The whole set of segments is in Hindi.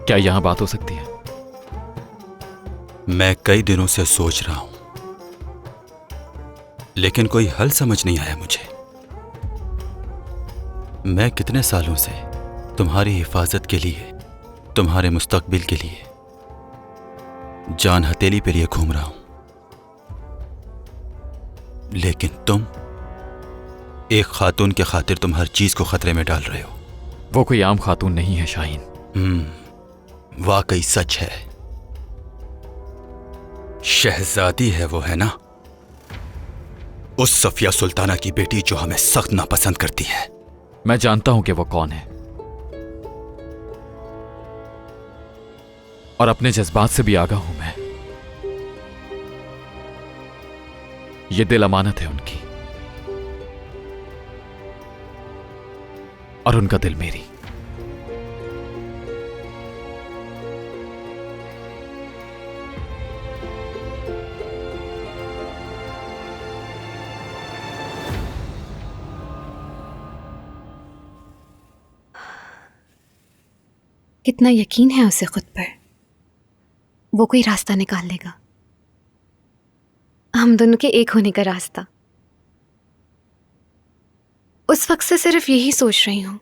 क्या यहां बात हो सकती है? मैं कई दिनों से सोच रहा हूं, लेकिन कोई हल समझ नहीं आया मुझे। मैं कितने सालों से तुम्हारी हिफाजत के लिए, तुम्हारे मुस्तकबिल के लिए जान हथेली पे लिए घूम रहा हूं, लेकिन तुम एक खातून के खातिर तुम हर चीज को खतरे में डाल रहे हो। वो कोई आम खातून नहीं है शाहीन। वाकई सच है। शहजादी है वो, है ना? उस सफिया सुल्ताना की बेटी जो हमें सख्त नापसंद करती है। मैं जानता हूं कि वो कौन है, और अपने जज्बात से भी आगाह हूं मैं। ये दिल अमानत है उनकी, और उनका दिल मेरी। कितना यकीन है उसे खुद पर, वो कोई रास्ता निकाल लेगा, हम दोनों के एक होने का रास्ता। उस वक्त से सिर्फ यही सोच रही हूं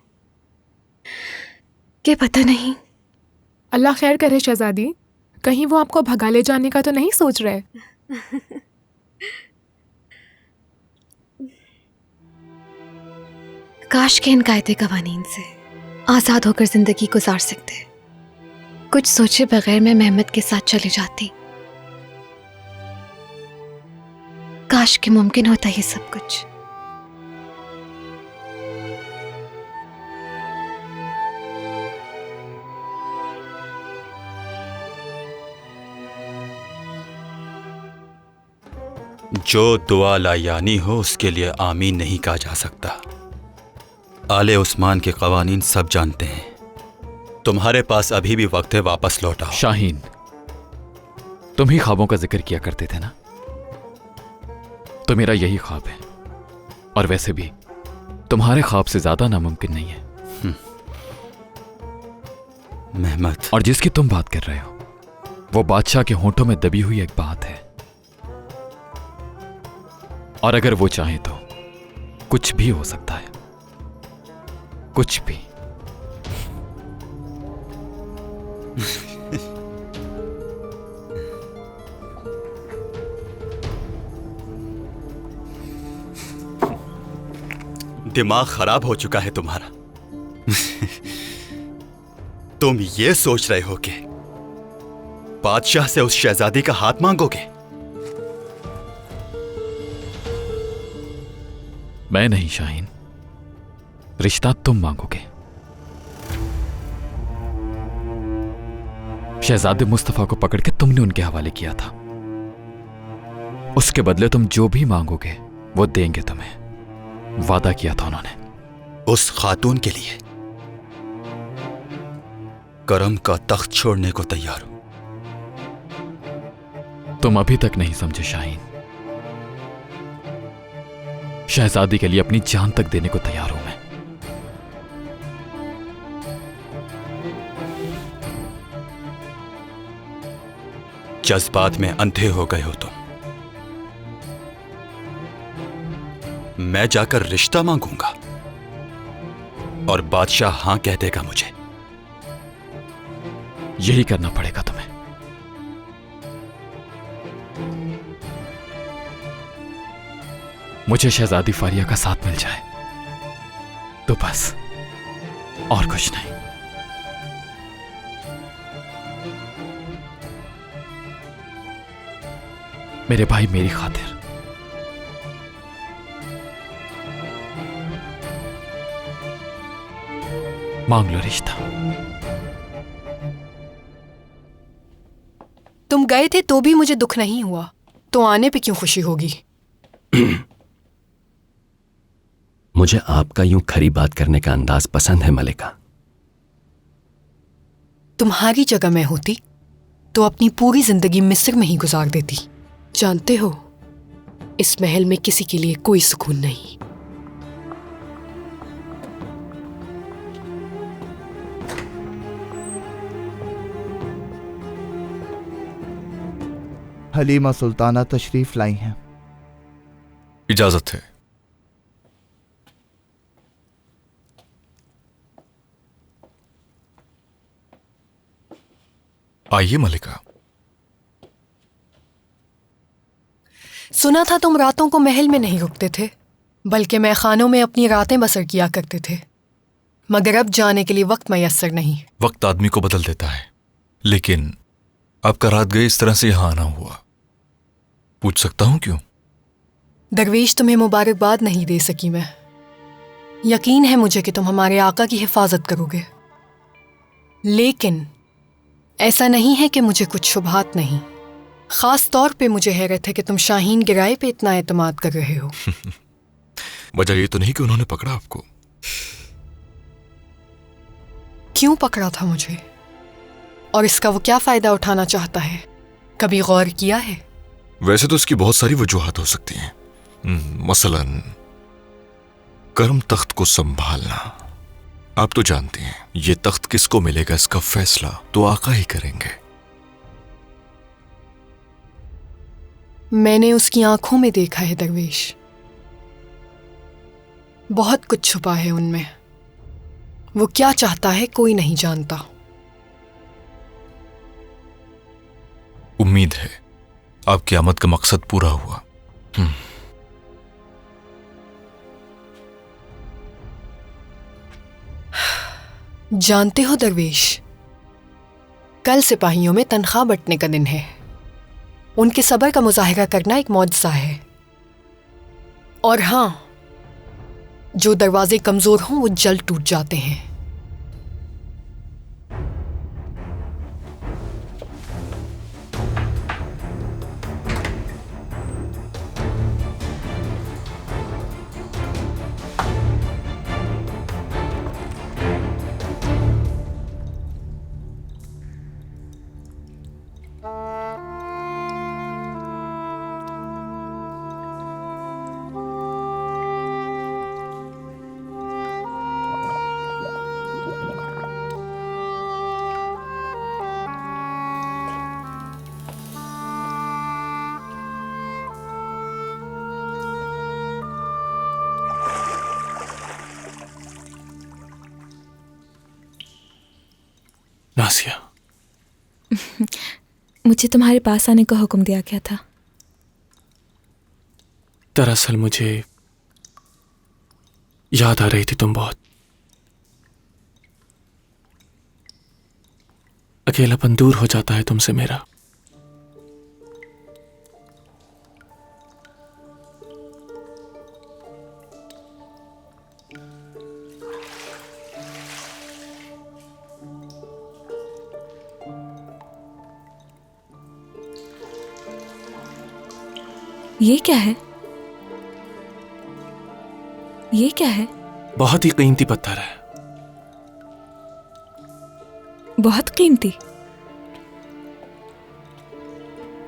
कि पता नहीं। अल्लाह खैर करे शहजादी, कहीं वो आपको भगा ले जाने का तो नहीं सोच रहे? काश के इन कायदे कवानीन से आजाद होकर जिंदगी गुजार सकते। कुछ सोचे बगैर मैं मेहमत के साथ चली जाती। काश के मुमकिन होता ये सब कुछ। जो दुआ लायानी हो उसके लिए आमीन नहीं कहा जा सकता। आले उस्मान के कवानीन सब जानते हैं। तुम्हारे पास अभी भी वक्त है, वापस लौट आओ। शाहीन, तुम ही ख्वाबों का जिक्र किया करते थे ना, तो मेरा यही ख्वाब है, और वैसे भी तुम्हारे ख्वाब से ज्यादा नामुमकिन नहीं है। मेहमत, और जिसकी तुम बात कर रहे हो वो बादशाह के होंठों में दबी हुई एक बात है, और अगर वो चाहे तो कुछ भी हो सकता है, कुछ भी। दिमाग खराब हो चुका है तुम्हारा। तुम ये सोच रहे हो कि बादशाह से उस शहजादी का हाथ मांगोगे? मैं नहीं शाहीन, रिश्ता तुम मांगोगे। शहजादे मुस्तफा को पकड़ के तुमने उनके हवाले किया था, उसके बदले तुम जो भी मांगोगे वो देंगे तुम्हें, वादा किया था उन्होंने। उस खातून के लिए करम का तख्त छोड़ने को तैयार हूं। तुम अभी तक नहीं समझे शाहीन, शहजादी के लिए अपनी जान तक देने को तैयार हूं मैं। जज्बात में अंधे हो गए हो तुम। मैं जाकर रिश्ता मांगूंगा और बादशाह हां कह देगा मुझे। यही करना पड़ेगा तुम्हें। मुझे शहजादी फारिया का साथ मिल जाए तो बस, और कुछ नहीं। मेरे भाई, मेरी खातिर मांग लो रिश्ता। तुम गए थे तो भी मुझे दुख नहीं हुआ, तो आने पे क्यों खुशी होगी? मुझे आपका यूं खरी बात करने का अंदाज पसंद है मलिका। तुम्हारी जगह मैं होती तो अपनी पूरी जिंदगी मिस्र में ही गुजार देती। जानते हो, इस महल में किसी के लिए कोई सुकून नहीं। हलीमा सुल्ताना तशरीफ लाई हैं। इजाजत है। आइए मलिका। सुना था तुम रातों को महल में नहीं रुकते थे, बल्कि मैं खानों में अपनी रातें बसर किया करते थे, मगर अब जाने के लिए वक्त मैसर नहीं। वक्त आदमी को बदल देता है, लेकिन आपका रात गए इस तरह से यहां आना हुआ, पूछ सकता हूं क्यों? दरवेश, तुम्हें मुबारकबाद नहीं दे सकी मैं। यकीन है मुझे कि तुम हमारे आका की हिफाजत करोगे, लेकिन ऐसा नहीं है कि मुझे कुछ शुबहात नहीं। खास तौर पे मुझे हैरत है कि तुम शाहीन गिराए पे इतना एतमाद कर रहे हो। वजह ये तो नहीं कि उन्होंने पकड़ा आपको। क्यों पकड़ा था मुझे, और इसका वो क्या फायदा उठाना चाहता है, कभी गौर किया है? वैसे तो इसकी बहुत सारी वजूहात हो सकती हैं। मसलन कर्म तख्त को संभालना। आप तो जानती हैं ये तख्त किसको मिलेगा, इसका फैसला तो आका ही करेंगे। मैंने उसकी आंखों में देखा है दरवेश, बहुत कुछ छुपा है उनमें। वो क्या चाहता है कोई नहीं जानता। उम्मीद है आप क़यामत का मकसद पूरा हुआ। जानते हो दरवेश, कल सिपाहियों में तनख्वाह बंटने का दिन है। उनके सब्र का मुजाहिरा करना एक मौजज़ा है। और हां, जो दरवाजे कमजोर हों वो जल्द टूट जाते हैं। नासिया, मुझे तुम्हारे पास आने का हुक्म दिया गया था। दरअसल मुझे याद आ रही थी तुम बहुत। अकेलापन दूर हो जाता है तुमसे मेरा। ये क्या है? ये क्या है? बहुत ही कीमती पत्थर है। बहुत कीमती?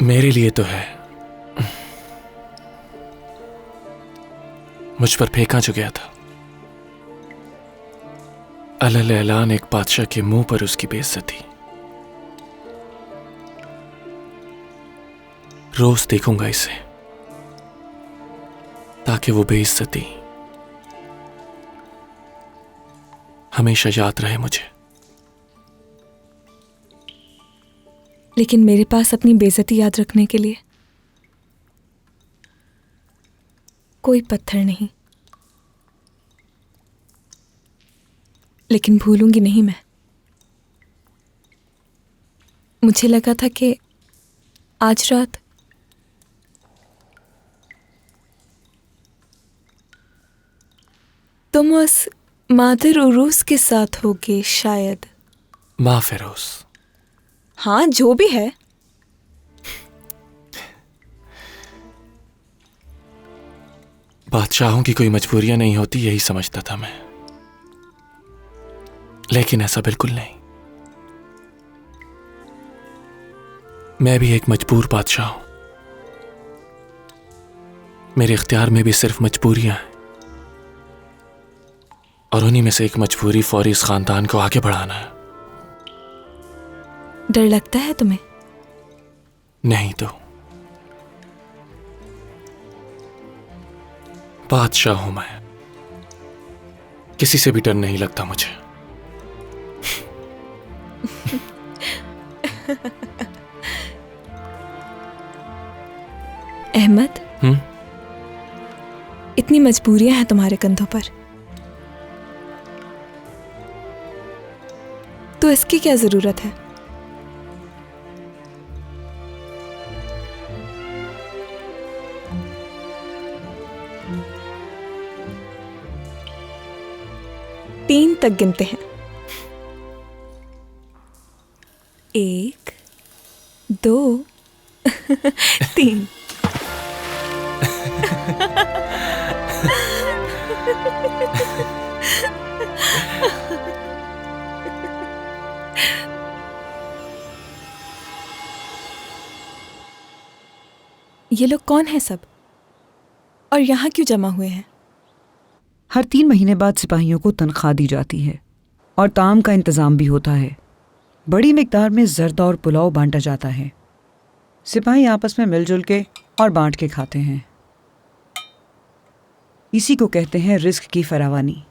मेरे लिए तो है। मुझ पर फेंका जो गया था। अलल ऐलान एक बादशाह के मुंह पर उसकी बेइज्जती। रोज देखूंगा इसे, ताकि वो बेइज्जती हमेशा याद रहे मुझे। लेकिन मेरे पास अपनी बेइज्जती याद रखने के लिए कोई पत्थर नहीं। लेकिन भूलूंगी नहीं मैं। मुझे लगा था कि आज रात तुम उस मादिर उरूस के साथ होगे शायद। माँ फेरोज। हाँ, जो भी है। बादशाहों की कोई मजबूरियां नहीं होती, यही समझता था मैं, लेकिन ऐसा बिल्कुल नहीं। मैं भी एक मजबूर बादशाह हूं। मेरे इख्तियार में भी सिर्फ मजबूरियां हैं, और उन्हीं में से एक मजबूरी फौरी इस खानदान को आगे बढ़ाना है। डर लगता है तुम्हें? नहीं तो बादशाह हूं मैं, किसी से भी डर नहीं लगता मुझे। अहमद, इतनी मजबूरियां हैं तुम्हारे कंधों पर, तो इसकी क्या जरूरत है? तीन तक गिनते हैं। 1 2 3। ये लोग कौन हैं सब, और यहाँ क्यों जमा हुए हैं? हर 3 महीने बाद सिपाहियों को तनख्वाह दी जाती है और ताम का इंतज़ाम भी होता है। बड़ी मिकदार में जर्दा और पुलाव बांटा जाता है। सिपाही आपस में मिलजुल के और बांट के खाते हैं। इसी को कहते हैं रिस्क की फरावानी।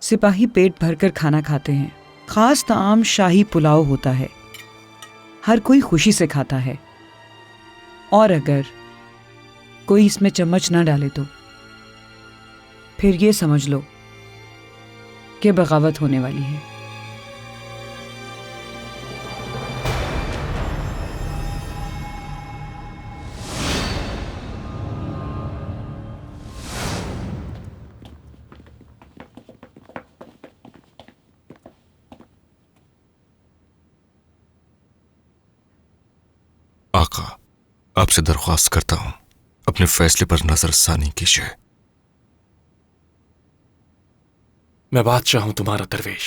सिपाही पेट भरकर खाना खाते हैं। ख़ास ताम शाही पुलाव होता है। हर कोई खुशी से खाता है, और अगर कोई इसमें चम्मच ना डाले तो फिर ये समझ लो कि बगावत होने वाली है। आका, आपसे दरख्वास्त करता हूं, अपने फैसले पर नजरसानी कीजिए। मैं बादशाह हूं, तुम्हारा दरवेश।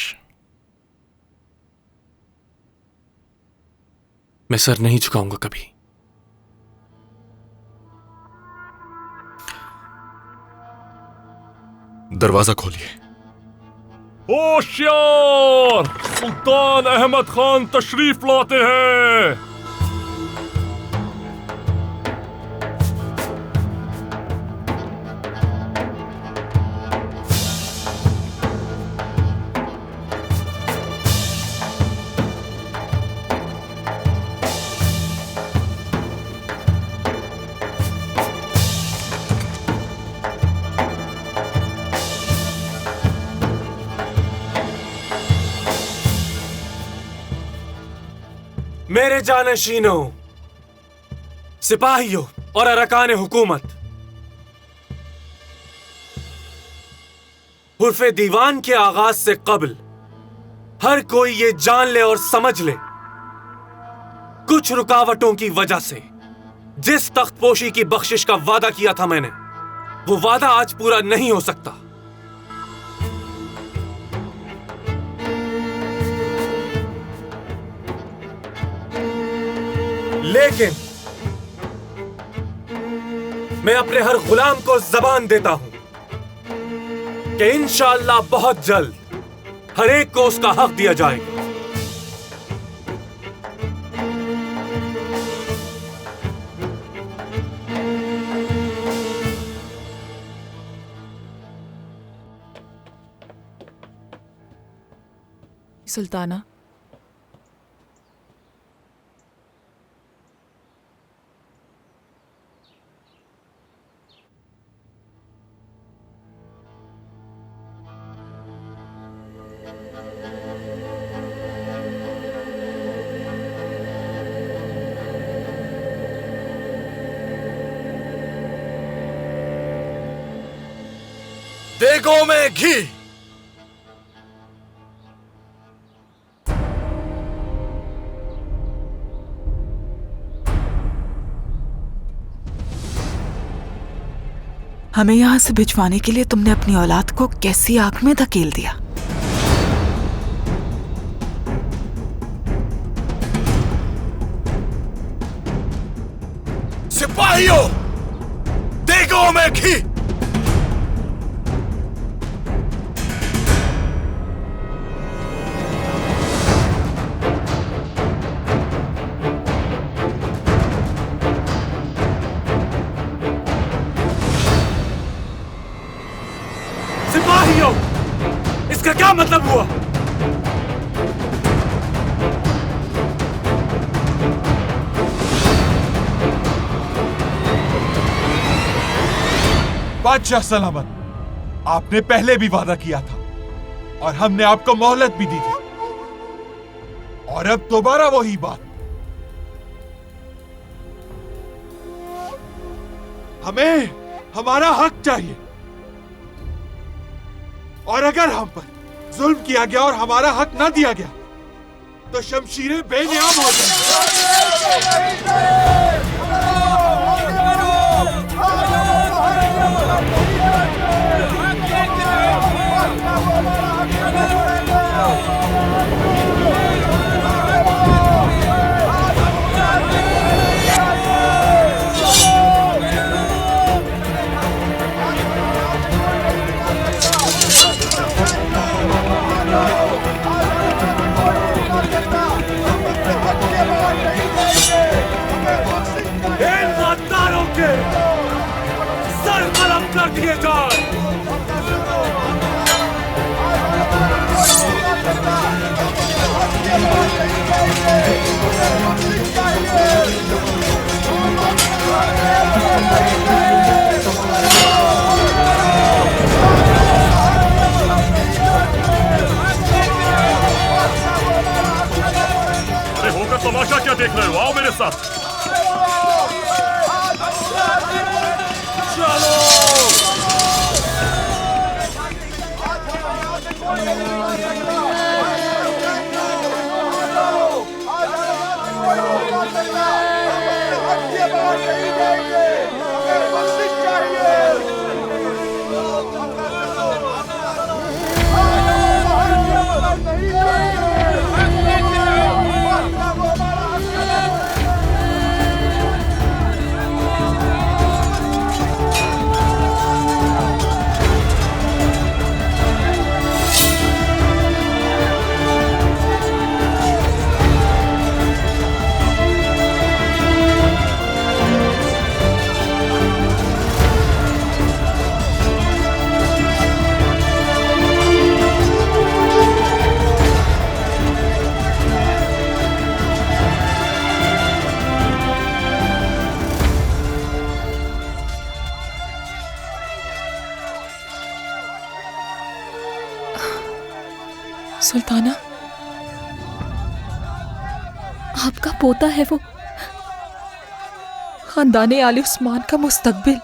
मैं सर नहीं झुकाऊंगा कभी। दरवाजा खोलिए। होशियार, सुल्तान अहमद खान तशरीफ लाते हैं। मेरे जानशीनों, सिपाहियों और अरकान हुकूमत, हुर्फे दीवान के आगाज से कबल हर कोई ये जान ले और समझ ले, कुछ रुकावटों की वजह से जिस तख्तपोशी की बख्शिश का वादा किया था मैंने, वो वादा आज पूरा नहीं हो सकता। लेकिन मैं अपने हर गुलाम को जबान देता हूं कि इंशाअल्लाह बहुत जल्द हर एक को उसका हक दिया जाएगा। सुल्ताना, देगों में घी। हमें यहां से भिजवाने के लिए तुमने अपनी औलाद को कैसी आग में धकेल दिया? सिपाहियों, देगों में घी। मतलब हुआ? बादशाह सलामत, आपने पहले भी वादा किया था और हमने आपको मोहलत भी दी थी, और अब दोबारा वही बात। हमें हमारा हक चाहिए, और अगर हम पर जुल्म किया गया और हमारा हक ना दिया गया तो शमशीरें बेनियाम हो सर कलम कर दिए जाए। अरे होकर तमाशा क्या देख रहे हो? आओ मेरे साथ। सुल्ताना, आपका पोता है वो, खानदाने आले उस्मान का मुस्तकबिल।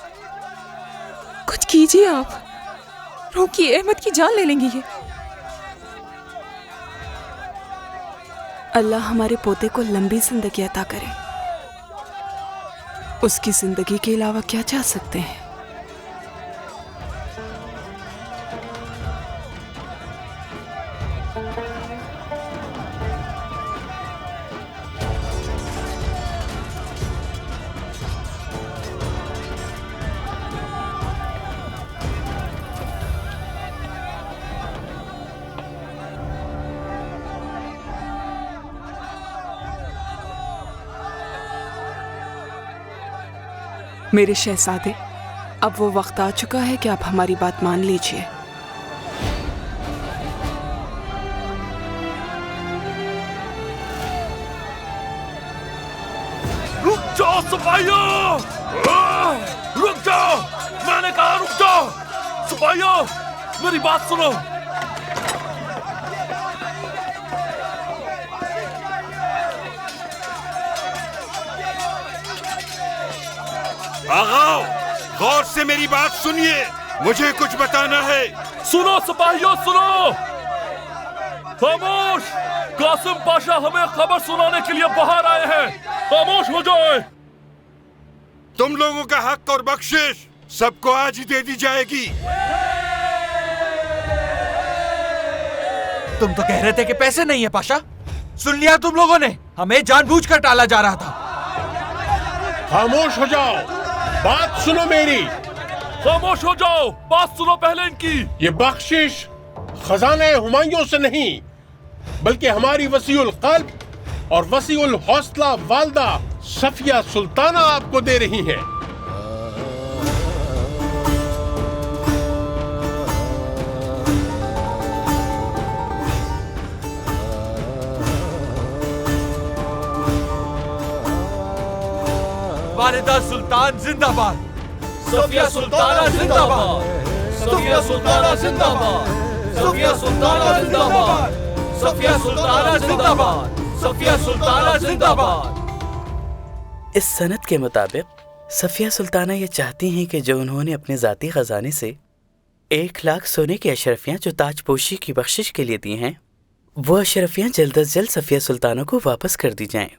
कुछ कीजिए आप, रोकिए, अहमद की जान ले लेंगी ये। अल्लाह हमारे पोते को लंबी जिंदगी अता करे। उसकी जिंदगी के अलावा क्या चाह सकते हैं? मेरे शहजादे, अब वो वक्त आ चुका है कि आप हमारी बात मान लीजिए। रुक जाओ सिपाहियों! रुक जाओ! मैंने कहा रुक जाओ! सिपाहियों, मेरी बात सुनो। आगा, गौर से मेरी बात सुनिए, मुझे कुछ बताना है। सुनो सिपाहियों, सुनो! खामोश! कासिम पाशा हमें खबर सुनाने के लिए बाहर आए हैं। खामोश हो जाए। तुम लोगों का हक और बख्शिश सबको आज ही दे दी जाएगी। तुम तो कह रहे थे कि पैसे नहीं है पाशा। सुन लिया तुम लोगों ने, हमें जानबूझकर टाला जा रहा था। खामोश हो जाओ, बात सुनो मेरी। खामोश हो जाओ, बात सुनो पहले इनकी। ये बख्शिश खजाने हुमायूं से नहीं, बल्कि हमारी वसीउल क़ल्ब और वसीउल हौसला वालदा सफिया सुल्ताना आपको दे रही हैं। वालिदा सुल्तान जिंदाबाद। सफिया सुल्ताना जिंदाबाद। सफिया सुल्ताना जिंदाबाद। सफिया सुल्ताना जिंदाबाद। सफिया सुल्ताना जिंदाबाद। सफिया सुल्ताना जिंदाबाद। इस सनद के मुताबिक सफिया सुल्ताना ये चाहती हैं कि जो उन्होंने अपने ज़ाती ख़जाने से 1 लाख सोने की अशरफियाँ जो ताजपोशी की बख्शिश के लिए दी हैं, वो अशरफियाँ जल्द अज जल्द सफिया सुल्ताना को वापस कर दी जाएं।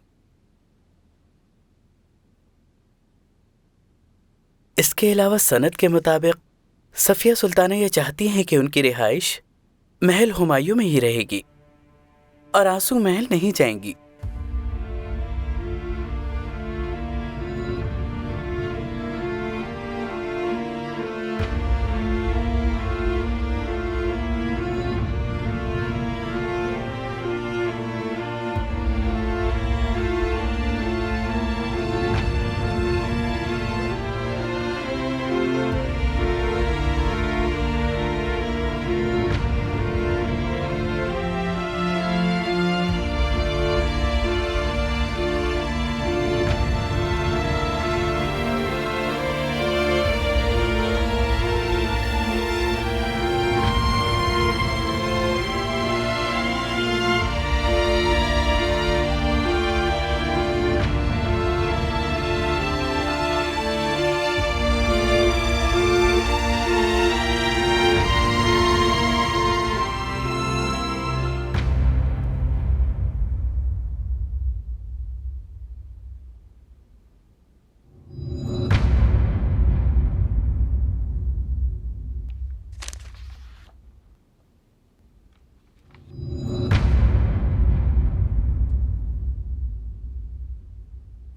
इसके अलावा सनद के मुताबिक सफिया सुल्ताना ये चाहती हैं कि उनकी रिहाइश महल हुमायूं में ही रहेगी और आंसू महल नहीं जाएंगी।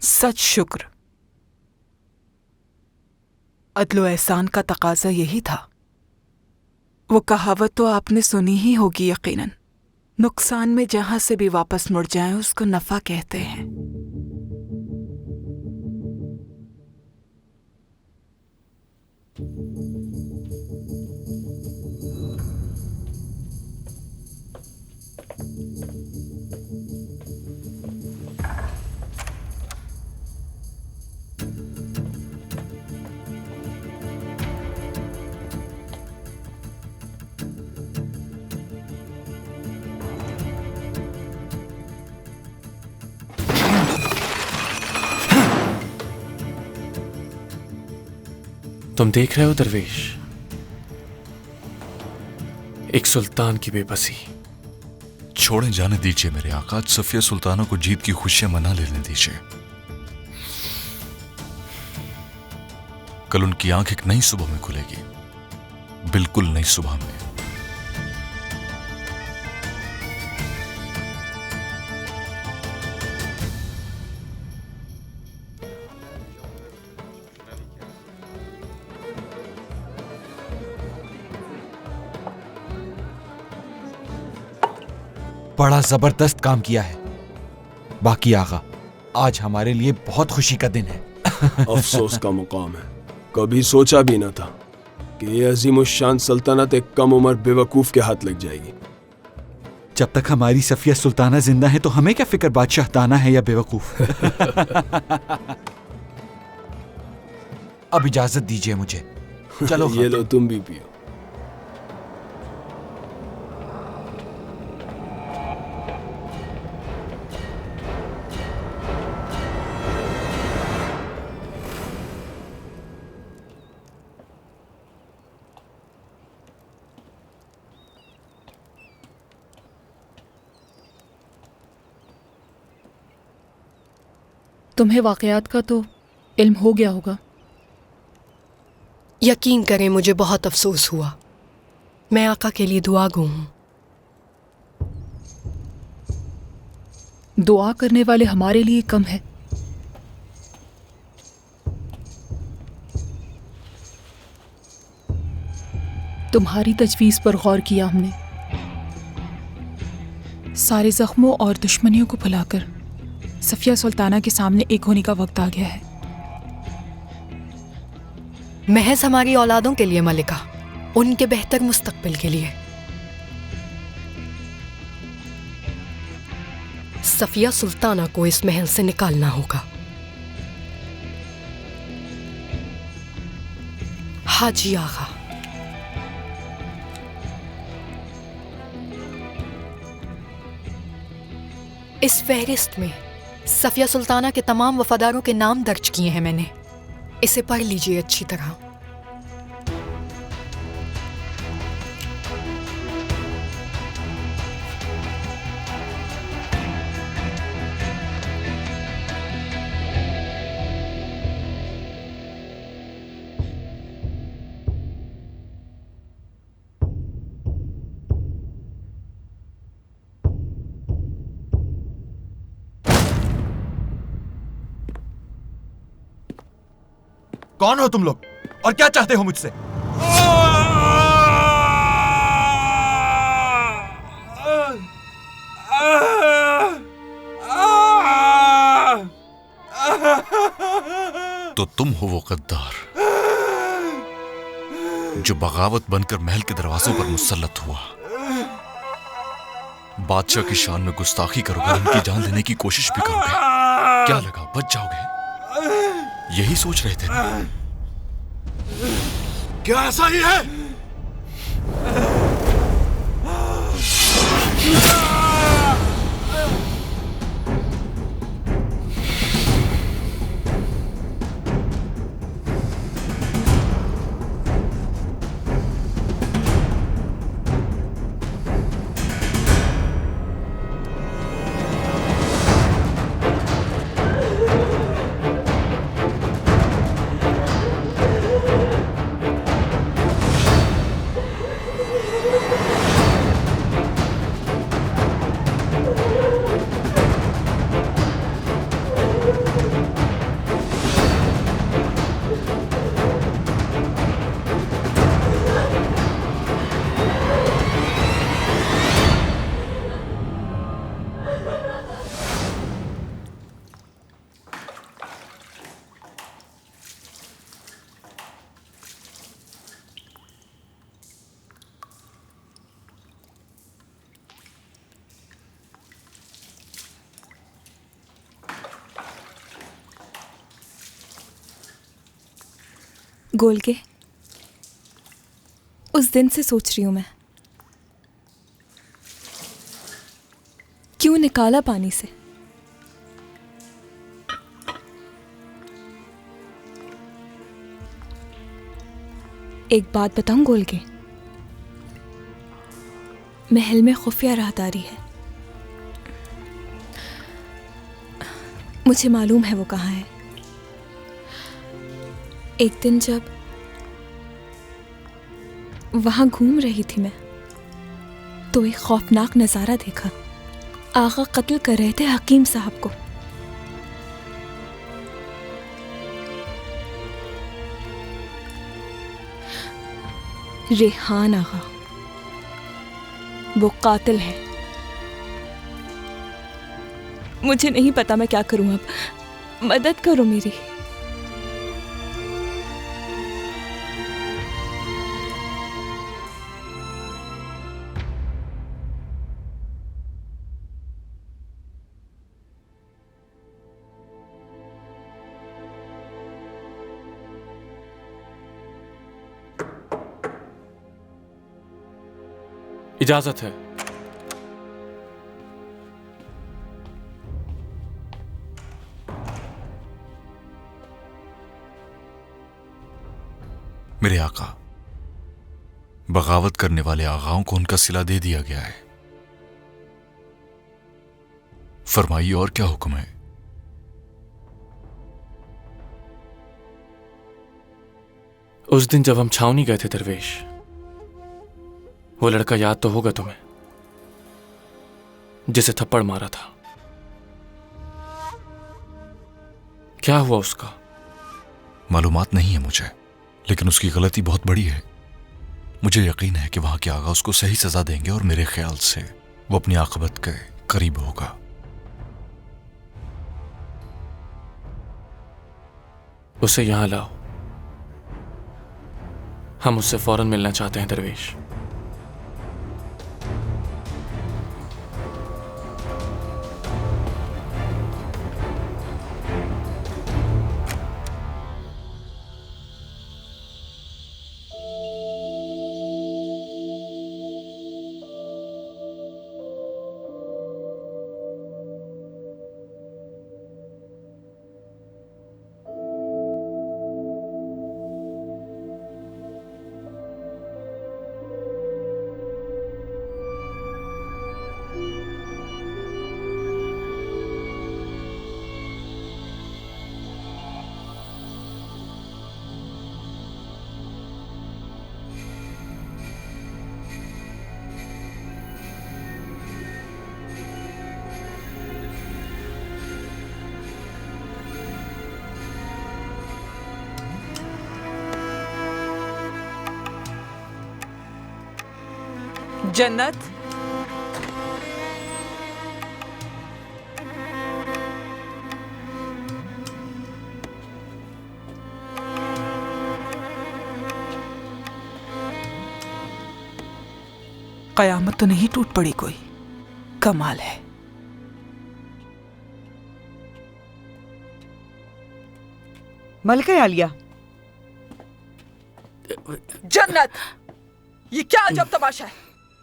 सच शुक्र। अदलो एहसान का तकाजा यही था। वो कहावत तो आपने सुनी ही होगी यकीनन, नुकसान में जहां से भी वापस मुड़ जाए उसको नफा कहते हैं। तुम देख रहे हो दरवेश, एक सुल्तान की बेबसी। छोड़े जाने दीजिए मेरे आका, आज सफिया सुल्ताना को जीत की खुशियां मना लेने दीजिए। कल उनकी आंख एक नई सुबह में खुलेगी, बिल्कुल नई सुबह में। बड़ा जबरदस्त काम किया है। बाकी आगा, आज हमारे लिए बहुत खुशी का दिन है। अफसोस का मुकाम है। कभी सोचा भी न था कि ये अजीमुशान सल्तनत एक कम उम्र बेवकूफ के हाथ लग जाएगी। जब तक हमारी सफिया सुल्ताना जिंदा है तो हमें क्या फिक्र बादशाह दाना है या बेवकूफ। अब इजाजत दीजिए मुझे। चलो ये लो, तुम भी पियो। तुम्हें वाकयात का तो इल्म हो गया होगा। यकीन करें, मुझे बहुत अफसोस हुआ। मैं आका के लिए दुआ गो हूं। दुआ करने वाले हमारे लिए कम है। तुम्हारी तजवीज़ पर गौर किया हमने। सारे जख्मों और दुश्मनियों को भुलाकर सफिया सुल्ताना के सामने एक होने का वक्त आ गया है। महज हमारी औलादों के लिए मलिका, उनके बेहतर मुस्तकबिल के लिए। सफिया सुल्ताना को इस महल से निकालना होगा। हाँ जी आगा। इस फहरिस्त में सफिया सुल्ताना के तमाम वफादारों के नाम दर्ज किए हैं मैंने। इसे पढ़ लीजिए अच्छी तरह। कौन हो तुम लोग और क्या चाहते हो मुझसे? तो तुम हो वो गद्दार जो बगावत बनकर महल के दरवाजों पर मुसल्लत हुआ। बादशाह की शान में गुस्ताखी करोगे, उनकी जान लेने की कोशिश भी करोगे। क्या लगा बच जाओगे? यही सोच रहे थे ना? क्या ऐसा ही है? गोलके, उस दिन से सोच रही हूं मैं, क्यों निकाला पानी से? एक बात बताऊं गोलके, महल में खुफिया राहदारी है। मुझे मालूम है वो कहाँ है। एक दिन जब वहां घूम रही थी मैं, तो एक खौफनाक नजारा देखा। आगा कत्ल कर रहे थे हकीम साहब को। रेहान आगा वो कातिल है। मुझे नहीं पता मैं क्या करूं अब। मदद करो मेरी। इजाजत है। मेरे आका, बगावत करने वाले आगाओं को उनका सिला दे दिया गया है। फरमाइए और क्या हुक्म है? उस दिन जब हम छावनी गए थे दरवेश, वो लड़का याद तो होगा तुम्हें जिसे थप्पड़ मारा था। क्या हुआ उसका? मालूमात नहीं है मुझे, लेकिन उसकी गलती बहुत बड़ी है। मुझे यकीन है कि वहां के आगा उसको सही सजा देंगे और मेरे ख्याल से वो अपनी आखिरत के करीब होगा। उसे यहां लाओ। हम उससे फौरन मिलना चाहते हैं दरवेश। जन्नत, कयामत तो नहीं टूट पड़ी कोई, कमाल है। मलका आलिया। जन्नत, ये क्या अजब तमाशा है?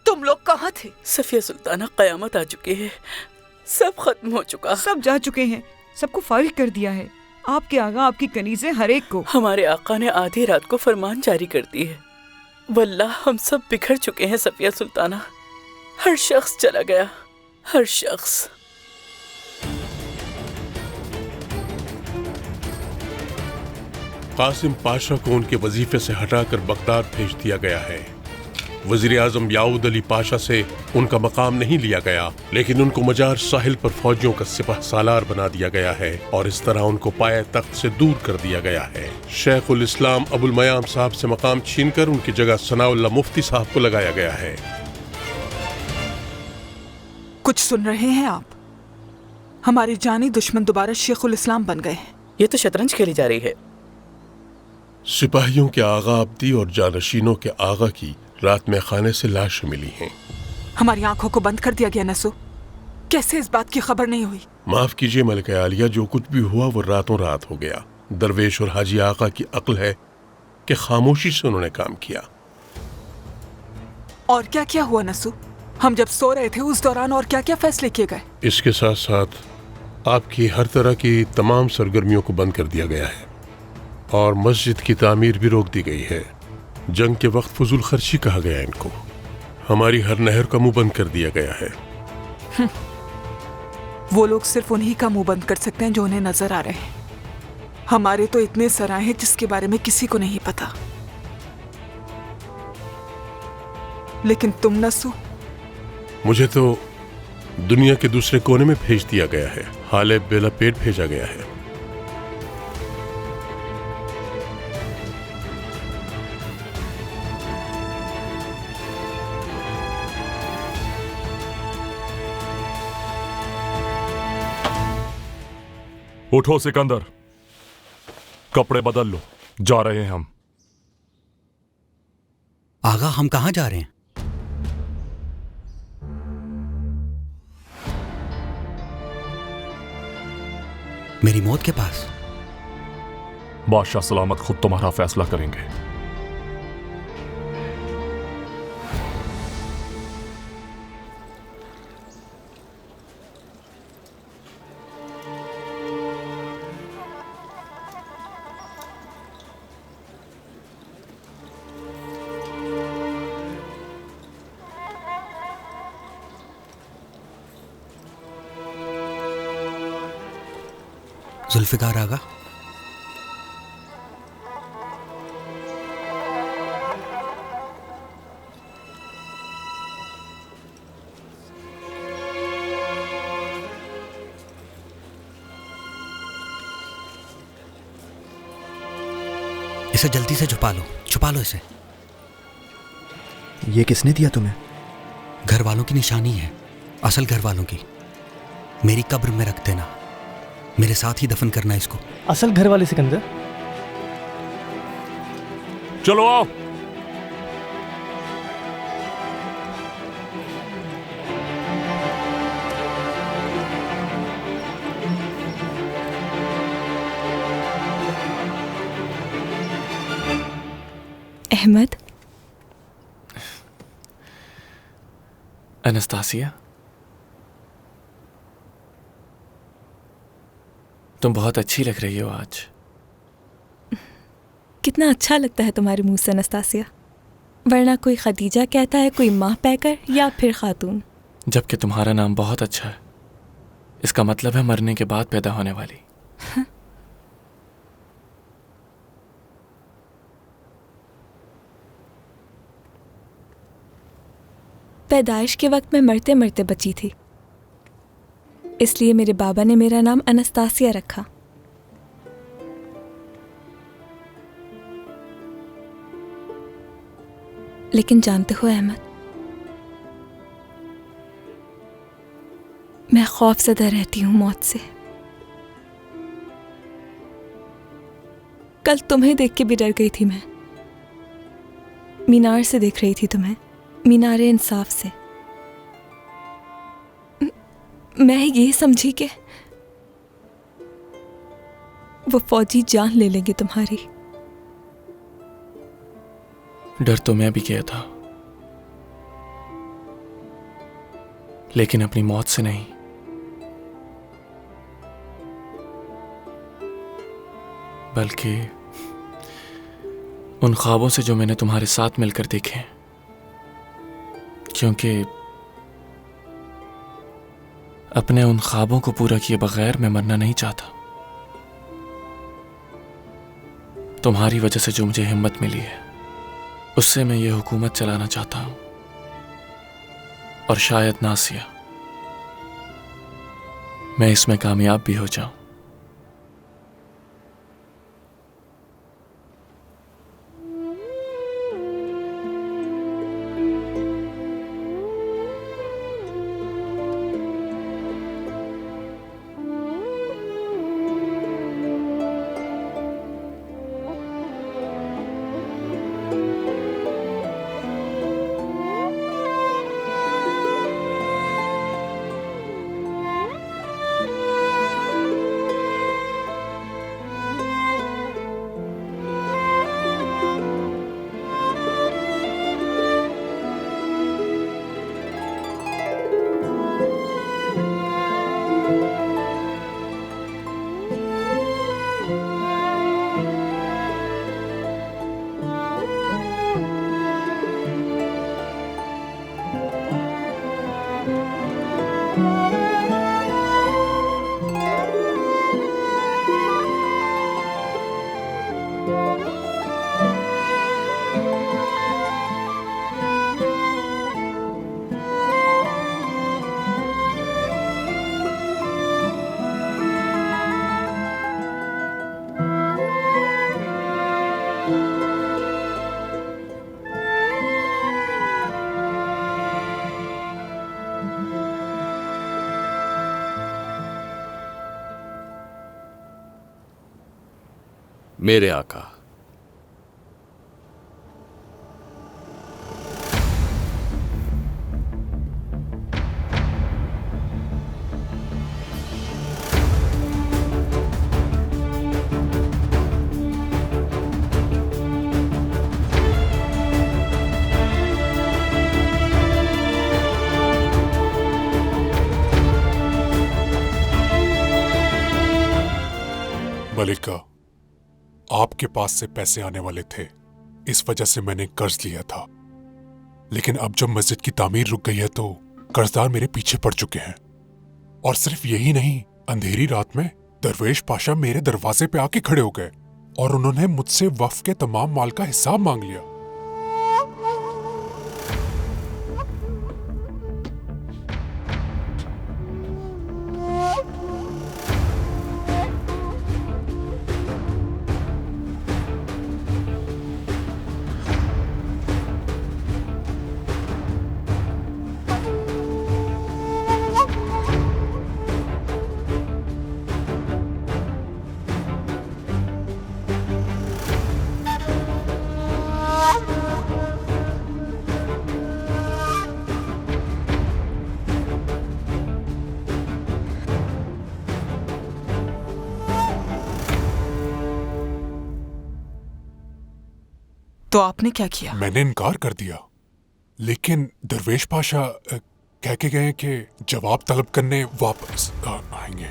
तुम लोग कहाँ थे? सफिया सुल्ताना, कयामत आ चुकी है, सब खत्म हो चुका। सब जा चुके हैं, सबको फारिग कर दिया है। आपके आगा, आपकी कनीज़ें, हर एक को। हमारे आका ने आधी रात को फरमान जारी कर दी है। वल्लाह हम सब बिखर चुके हैं सफिया सुल्ताना, हर शख्स चला गया, हर शख्स। कासिम पाशा को उनके वजीफे से हटाकर बगदाद भेज दिया गया है। वजीर आजम याऊद अली पाशा से उनका मकाम नहीं लिया गया, लेकिन उनको मजार साहिल पर फौजियों का सिपह सालार बना दिया गया है और इस तरह उनको पाए तख्त से दूर कर दिया गया है। शेखुल इस्लाम अबुल मयाम साहब से मकाम छीनकर उनकी जगह सनाउल्लाह मुफ्ती साहब को लगाया गया है। कुछ सुन रहे हैं आप? हमारे जानी दुश्मन दोबारा शेखुल इस्लाम बन गए। ये तो शतरंज खेली जा रही है। सिपाहियों के आगा अब्दी और जानशीनों के आगा की रात में खाने से लाशें मिली हैं। हमारी आंखों को बंद कर दिया गया नसो, कैसे इस बात की खबर नहीं हुई? माफ कीजिए मलिका आलिया, जो कुछ भी हुआ वो रातों रात हो गया। दरवेश और हाजी आका की अक्ल है कि खामोशी से उन्होंने काम किया। और क्या क्या हुआ नसो? हम जब सो रहे थे उस दौरान और क्या क्या फैसले किए गए? इसके साथ साथ आपकी हर तरह की तमाम सरगर्मियों को बंद कर दिया गया है और मस्जिद की तामीर भी रोक दी गई है। जंग के वक्त फजूल खर्ची कहा गया इनको। हमारी हर नहर का मुंह बंद कर दिया गया है। वो लोग सिर्फ उन्हीं का मुंह बंद कर सकते हैं जो उन्हें नजर आ रहे हैं। हमारे तो इतने सराय हैं जिसके बारे में किसी को नहीं पता। लेकिन तुम नसो, मुझे तो दुनिया के दूसरे कोने में भेज दिया गया है, हाले बेला पेट भेजा गया है। उठो सिकंदर, कपड़े बदल लो, जा रहे हैं हम। आगा, हम कहाँ जा रहे हैं? मेरी मौत के पास। बादशाह सलामत खुद तुम्हारा फैसला करेंगे। जुल्फिकार आगा, इसे जल्दी से छुपा लो इसे। ये किसने दिया तुम्हें? घर वालों की निशानी है, असल घर वालों की। मेरी कब्र में रख देना, मेरे साथ ही दफन करना इसको। असल घर वाले सिकंदर? चलो आओ। अहमद, एनास्तासिया, तुम बहुत अच्छी लग रही हो आज। कितना अच्छा लगता है तुम्हारे मुंह से एनास्तासिया, वरना कोई खदीजा कहता है, कोई माह पैकर या फिर खातून। जबकि तुम्हारा नाम बहुत अच्छा है, इसका मतलब है मरने के बाद पैदा होने वाली। पैदाइश के वक्त मैं मरते मरते बची थी, इसलिए मेरे बाबा ने मेरा नाम एनास्तासिया रखा। लेकिन जानते हो अहमद, खौफजदा रहती हूँ मौत से। कल तुम्हें देख के भी डर गई थी मैं। मीनार से देख रही थी तुम्हें, मीनारे इंसाफ से। मैं ये समझी कि वो फौजी जान ले लेंगे तुम्हारी। डर तो मैं भी गया था, लेकिन अपनी मौत से नहीं। बल्कि उन ख्वाबों से जो मैंने तुम्हारे साथ मिलकर देखे, क्योंकि अपने उन ख्वाबों को पूरा किए बगैर मैं मरना नहीं चाहता। तुम्हारी वजह से जो मुझे हिम्मत मिली है, उससे मैं ये हुकूमत चलाना चाहता हूं। और शायद नासिया, मैं इसमें कामयाब भी हो जाऊं। मेरे आका, मलिका, आपके पास से पैसे आने वाले थे, इस वजह से मैंने कर्ज लिया था। लेकिन अब जब मस्जिद की तामीर रुक गई है तो कर्जदार मेरे पीछे पड़ चुके हैं। और सिर्फ यही नहीं, अंधेरी रात में दरवेश पाशा मेरे दरवाजे पे आके खड़े हो गए और उन्होंने मुझसे वक्फ के तमाम माल का हिसाब मांग लिया। तो आपने क्या किया? मैंने इनकार कर दिया, लेकिन दरवेश पाशा कह के गए कि जवाब तलब करने वापस आएंगे।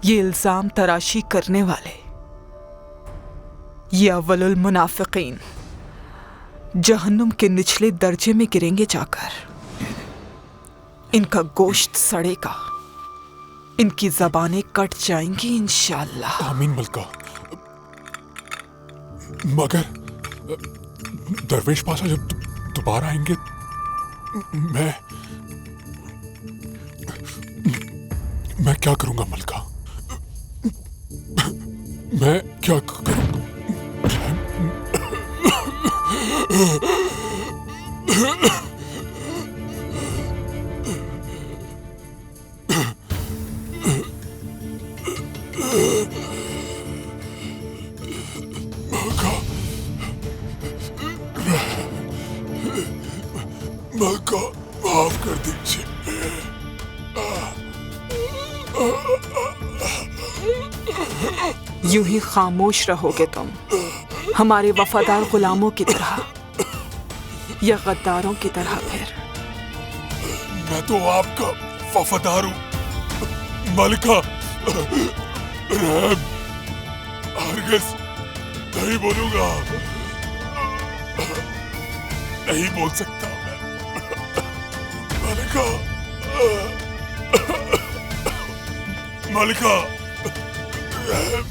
ये इल्जाम तराशी करने वाले, ये अव्वलुल मुनाफिकीन जहन्नुम के निचले दर्जे में गिरेंगे जाकर। इनका गोश्त सड़ेगा, इनकी जबानें कट जाएंगी इंशाअल्लाह। आमीन मलका। मगर दरवेश पाशा जब दोबारा आएंगे, मैं क्या करूंगा मलका? मैं क्या करूंगा? मक्का माफ कर दीजिए। यूं ही खामोश रहोगे तुम हमारे वफादार गुलामों की तरह या गद्दारों की तरह? फिर मैं तो आपका वफादार हूँ मलिका। रहम हरगिज़ नहीं बोलूंगा, नहीं बोल सकता मैं मलिका। मलिका रहम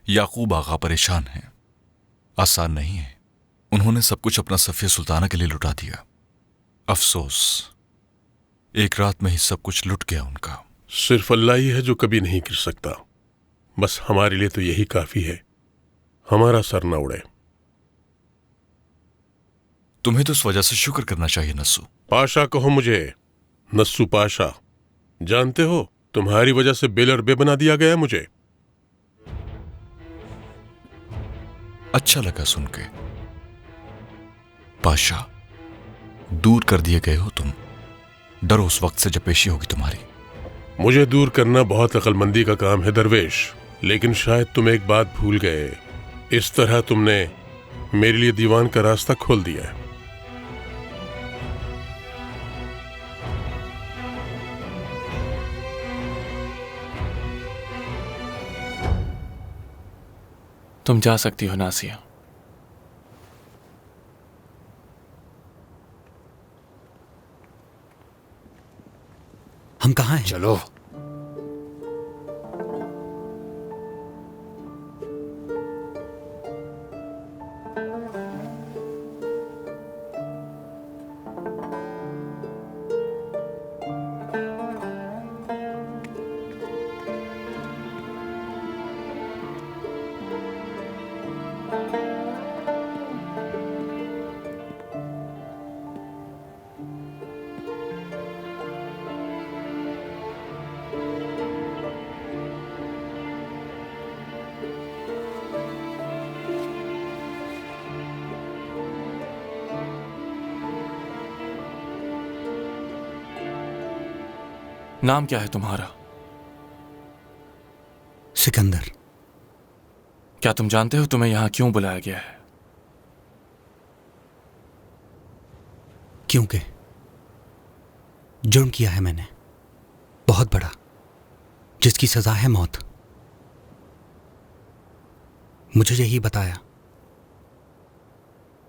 याकूब आगा परेशान हैं। आसान नहीं है। उन्होंने सब कुछ अपना सफिया सुल्ताना के लिए लुटा दिया। अफसोस, एक रात में ही सब कुछ लुट गया उनका। सिर्फ अल्लाह ही है जो कभी नहीं गिर सकता। बस हमारे लिए तो यही काफी है, हमारा सर न उड़े। तुम्हें तो इस वजह से शुक्र करना चाहिए नस्सू। पाशा कहो मुझे, नस्सू पाशा। जानते हो तुम्हारी वजह से बेल और बे बना दिया गया मुझे। अच्छा लगा सुन के। पाशा, दूर कर दिए गए हो तुम। डरो उस वक्त से जब पेशी होगी तुम्हारी। मुझे दूर करना बहुत अक्लमंदी का काम है दरवेश, लेकिन शायद तुम एक बात भूल गए। इस तरह तुमने मेरे लिए दीवान का रास्ता खोल दिया है। तुम जा सकती हो नासिया। हम कहाँ हैं? चलो। नाम क्या है तुम्हारा? सिकंदर। क्या तुम जानते हो तुम्हें यहां क्यों बुलाया गया है? क्योंकि जुर्म किया है मैंने, बहुत बड़ा, जिसकी सजा है मौत। मुझे यही बताया,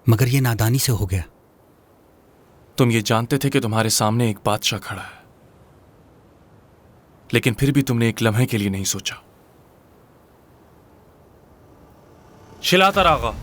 मगर यह नादानी से हो गया। तुम ये जानते थे कि तुम्हारे सामने एक बादशाह खड़ा है, लेकिन फिर भी तुमने एक लम्हे के लिए नहीं सोचा। शिलातर आगा,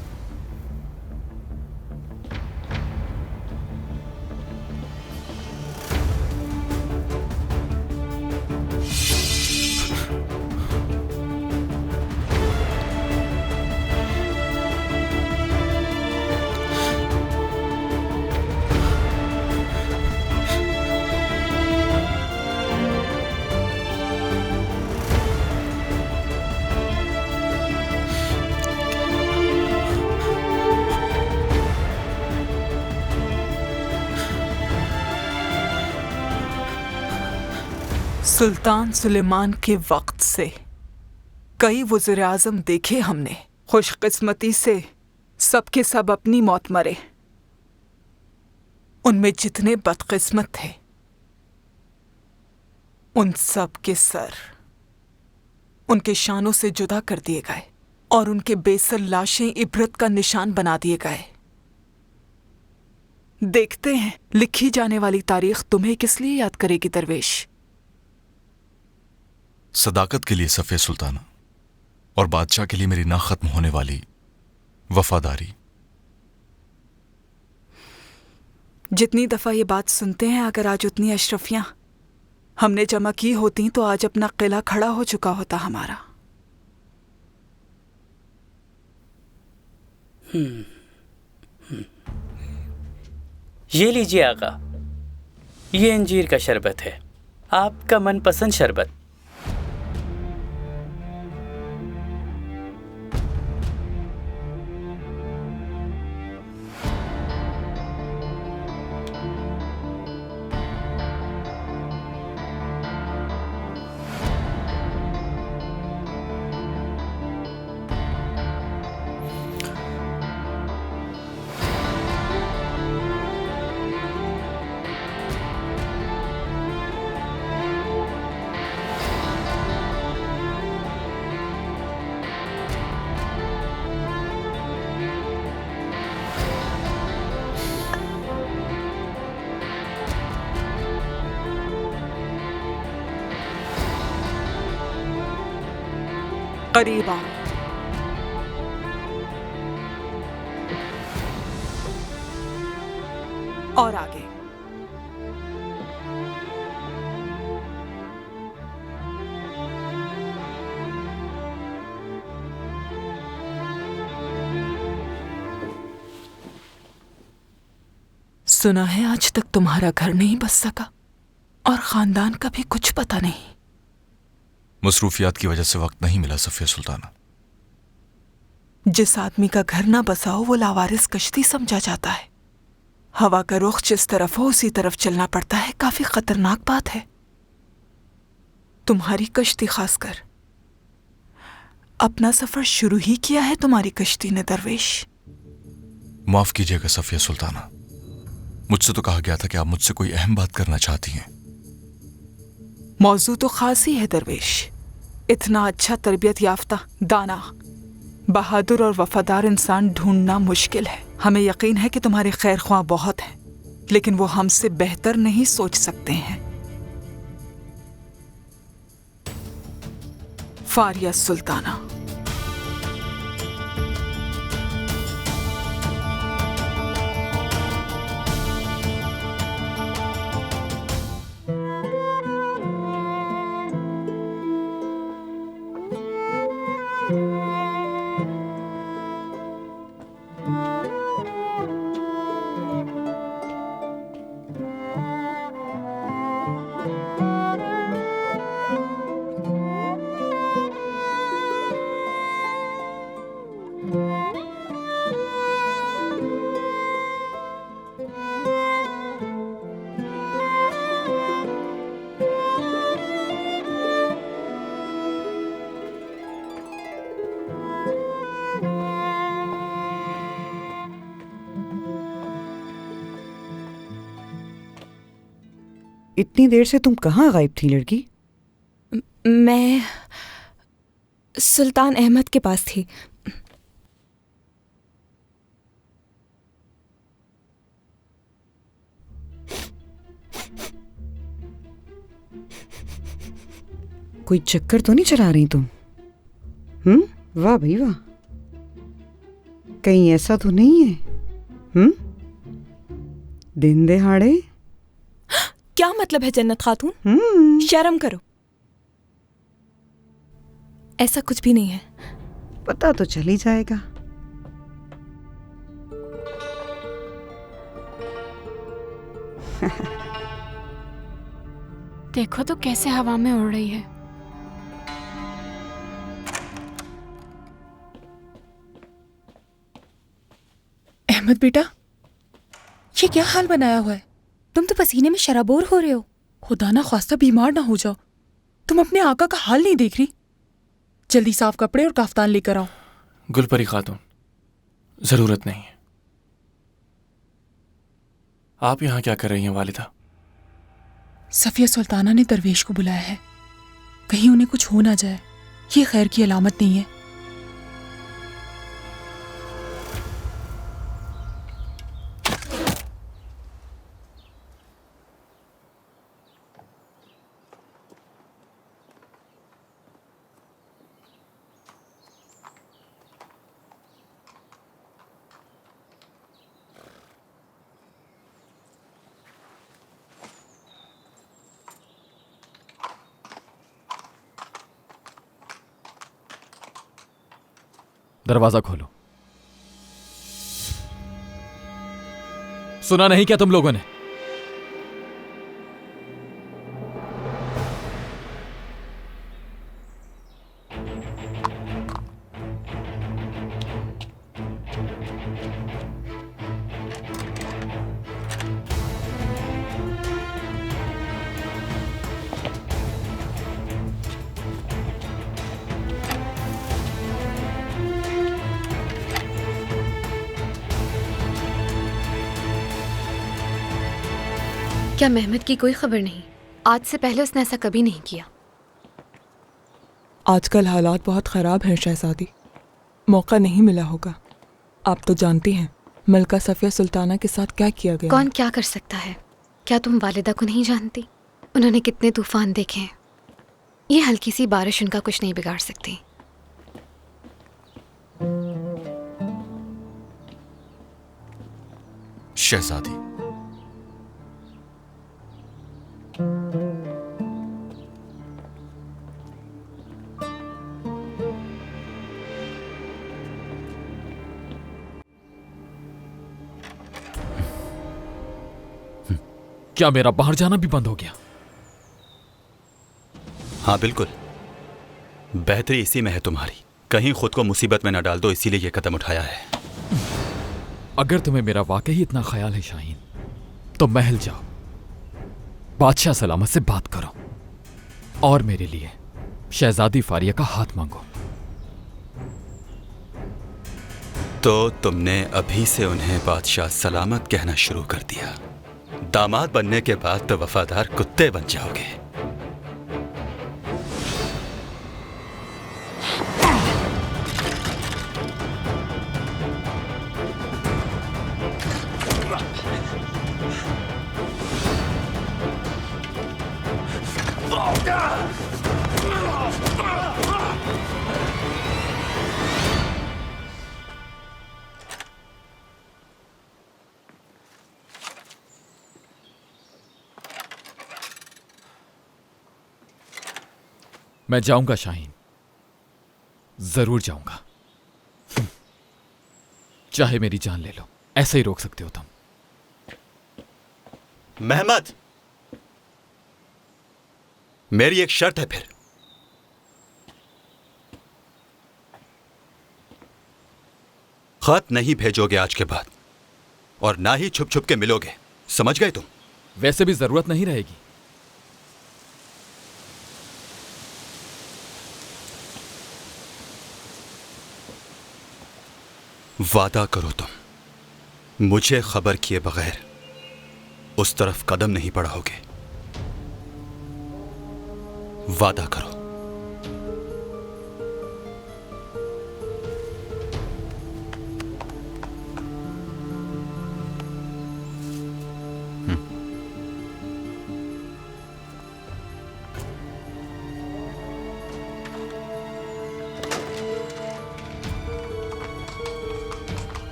सुल्तान सुलेमान के वक्त से कई वज़ीर आज़म देखे हमने। खुशकिस्मती से सबके सब अपनी मौत मरे। उनमें जितने बदकिस्मत थे उन सब के सर उनके शानों से जुदा कर दिए गए। और उनके बेसर लाशें इबरत का निशान बना दिए गए। देखते हैं लिखी जाने वाली तारीख तुम्हें किस लिए याद करेगी दरवेश। सदाकत के लिए सफिया सुल्ताना, और बादशाह के लिए मेरी ना खत्म होने वाली वफादारी। जितनी दफा ये बात सुनते हैं, अगर आज उतनी अशरफियां हमने जमा की होती तो आज अपना किला खड़ा हो चुका होता हमारा। ये लीजिए आका, ये अंजीर का शरबत है, आपका मनपसंद शरबत। करीब आओ। और आगे। सुना है आज तक तुम्हारा घर नहीं बस सका और खानदान का भी कुछ पता नहीं। मसरूफियात की वजह से वक्त नहीं मिला सफिया सुल्ताना। जिस आदमी का घर ना बसा हो वो लावारिस कश्ती समझा जाता है। हवा का रुख जिस तरफ हो उसी तरफ चलना पड़ता है। काफी खतरनाक बात है। तुम्हारी कश्ती खासकर। अपना सफर शुरू ही किया है तुम्हारी कश्ती ने दरवेश। माफ कीजिएगा सफिया सुल्ताना, मुझसे तो कहा गया था कि आप मुझसे कोई अहम बात करना चाहती हैं। मौजू तो खास ही है दरवेश। इतना अच्छा तरबियत याफ्ता, दाना, बहादुर और वफादार इंसान ढूंढना मुश्किल है। हमें यकीन है कि तुम्हारे खैर ख्वाह बहुत हैं, लेकिन वो हमसे बेहतर नहीं सोच सकते हैं। फारिया सुल्ताना। इतनी देर से तुम कहाँ गायब थी लड़की? मैं सुल्तान अहमद के पास थी। कोई चक्कर तो नहीं चला रही तुम? वाह भाई वाह। कहीं ऐसा तो नहीं है? दिन दहाड़े? क्या मतलब है जन्नत खातून? शर्म करो। ऐसा कुछ भी नहीं है। पता तो चल ही जाएगा। देखो तो कैसे हवा में उड़ रही है। अहमद बेटा, ये क्या हाल बनाया हुआ है? तुम तो पसीने में शराबोर हो रहे हो। खुदा ना ख्वास्ता बीमार ना हो जाओ। तुम अपने आका का हाल नहीं देख रही? जल्दी साफ कपड़े और काफ्तान लेकर आओ। गुलपरी खातून, जरूरत नहीं है। आप यहां क्या कर रही हैं वालिदा? सफिया सुल्ताना ने दरवेश को बुलाया है। कहीं उन्हें कुछ हो ना जाए, ये खैर की अलामत नहीं है। दरवाजा खोलो। सुना नहीं क्या तुम लोगों ने? क्या मेहमद की कोई खबर नहीं? आज से पहले उसने ऐसा कभी नहीं किया। आजकल हालात बहुत ख़राब हैं शहजादी, मौका नहीं मिला होगा। आप तो जानती हैं मलका सफिया सुल्ताना के साथ क्या किया गया। कौन क्या कर सकता है? क्या तुम वालिदा को नहीं जानती? उन्होंने कितने तूफान देखे हैं। ये हल्की सी बारिश उनका कुछ नहीं बिगाड़ सकती। शहजादी, क्या मेरा बाहर जाना भी बंद हो गया? हाँ बिल्कुल, बेहतरी इसी में है तुम्हारी। कहीं खुद को मुसीबत में न डाल दो, इसीलिए यह कदम उठाया है। अगर तुम्हें मेरा वाकई इतना ख्याल है शाहीन, तो महल जाओ, बादशाह सलामत से बात करो और मेरे लिए शहजादी फारिया का हाथ मांगो। तो तुमने अभी से उन्हें बादशाह सलामत कहना शुरू कर दिया। दामाद बनने के बाद तो वफादार कुत्ते बन जाओगे। मैं जाऊंगा शाहीन, जरूर जाऊंगा। चाहे मेरी जान ले लो, ऐसे ही रोक सकते हो तुम। मेहमद, मेरी एक शर्त है फिर। खत नहीं भेजोगे आज के बाद, और ना ही छुप छुप के मिलोगे, समझ गए तुम? वैसे भी जरूरत नहीं रहेगी। वादा करो तुम मुझे खबर किए बगैर उस तरफ कदम नहीं बढ़ाओगे। वादा करो।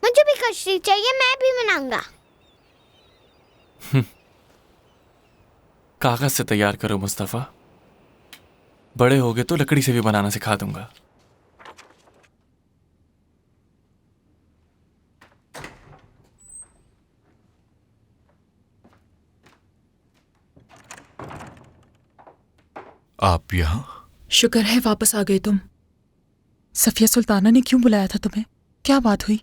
मुझे भी कश्ती चाहिए, मैं भी बनाऊंगा। कागज से तैयार करो मुस्तफा, बड़े होगे तो लकड़ी से भी बनाना सिखा दूंगा। आप यहाँ? शुक्र है वापस आ गए तुम। सफिया सुल्ताना ने क्यों बुलाया था तुम्हें? क्या बात हुई?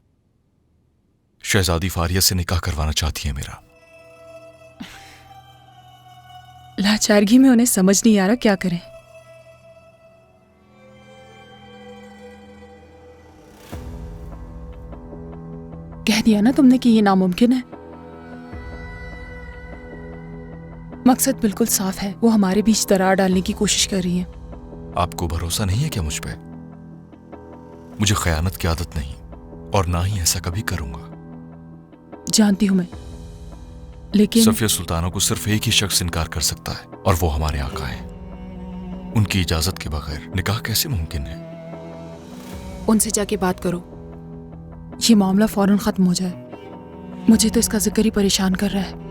शहजादी फारिया से निकाह करवाना चाहती है मेरा। लाचारगी में उन्हें समझ नहीं आ रहा क्या करें। कह दिया ना तुमने कि ये नामुमकिन है। मकसद बिल्कुल साफ है, वो हमारे बीच दरार डालने की कोशिश कर रही है। आपको भरोसा नहीं है क्या मुझ पे? मुझे खयानत की आदत नहीं, और ना ही ऐसा कभी करूंगा। जानती हूं मैं, लेकिन सफिया सुल्ताना को सिर्फ एक ही शख्स इनकार कर सकता है, और वो हमारे आका हैं। उनकी इजाजत के बगैर निकाह कैसे मुमकिन है? उनसे जाके बात करो, ये मामला फौरन खत्म हो जाए। मुझे तो इसका जिक्र ही परेशान कर रहा है।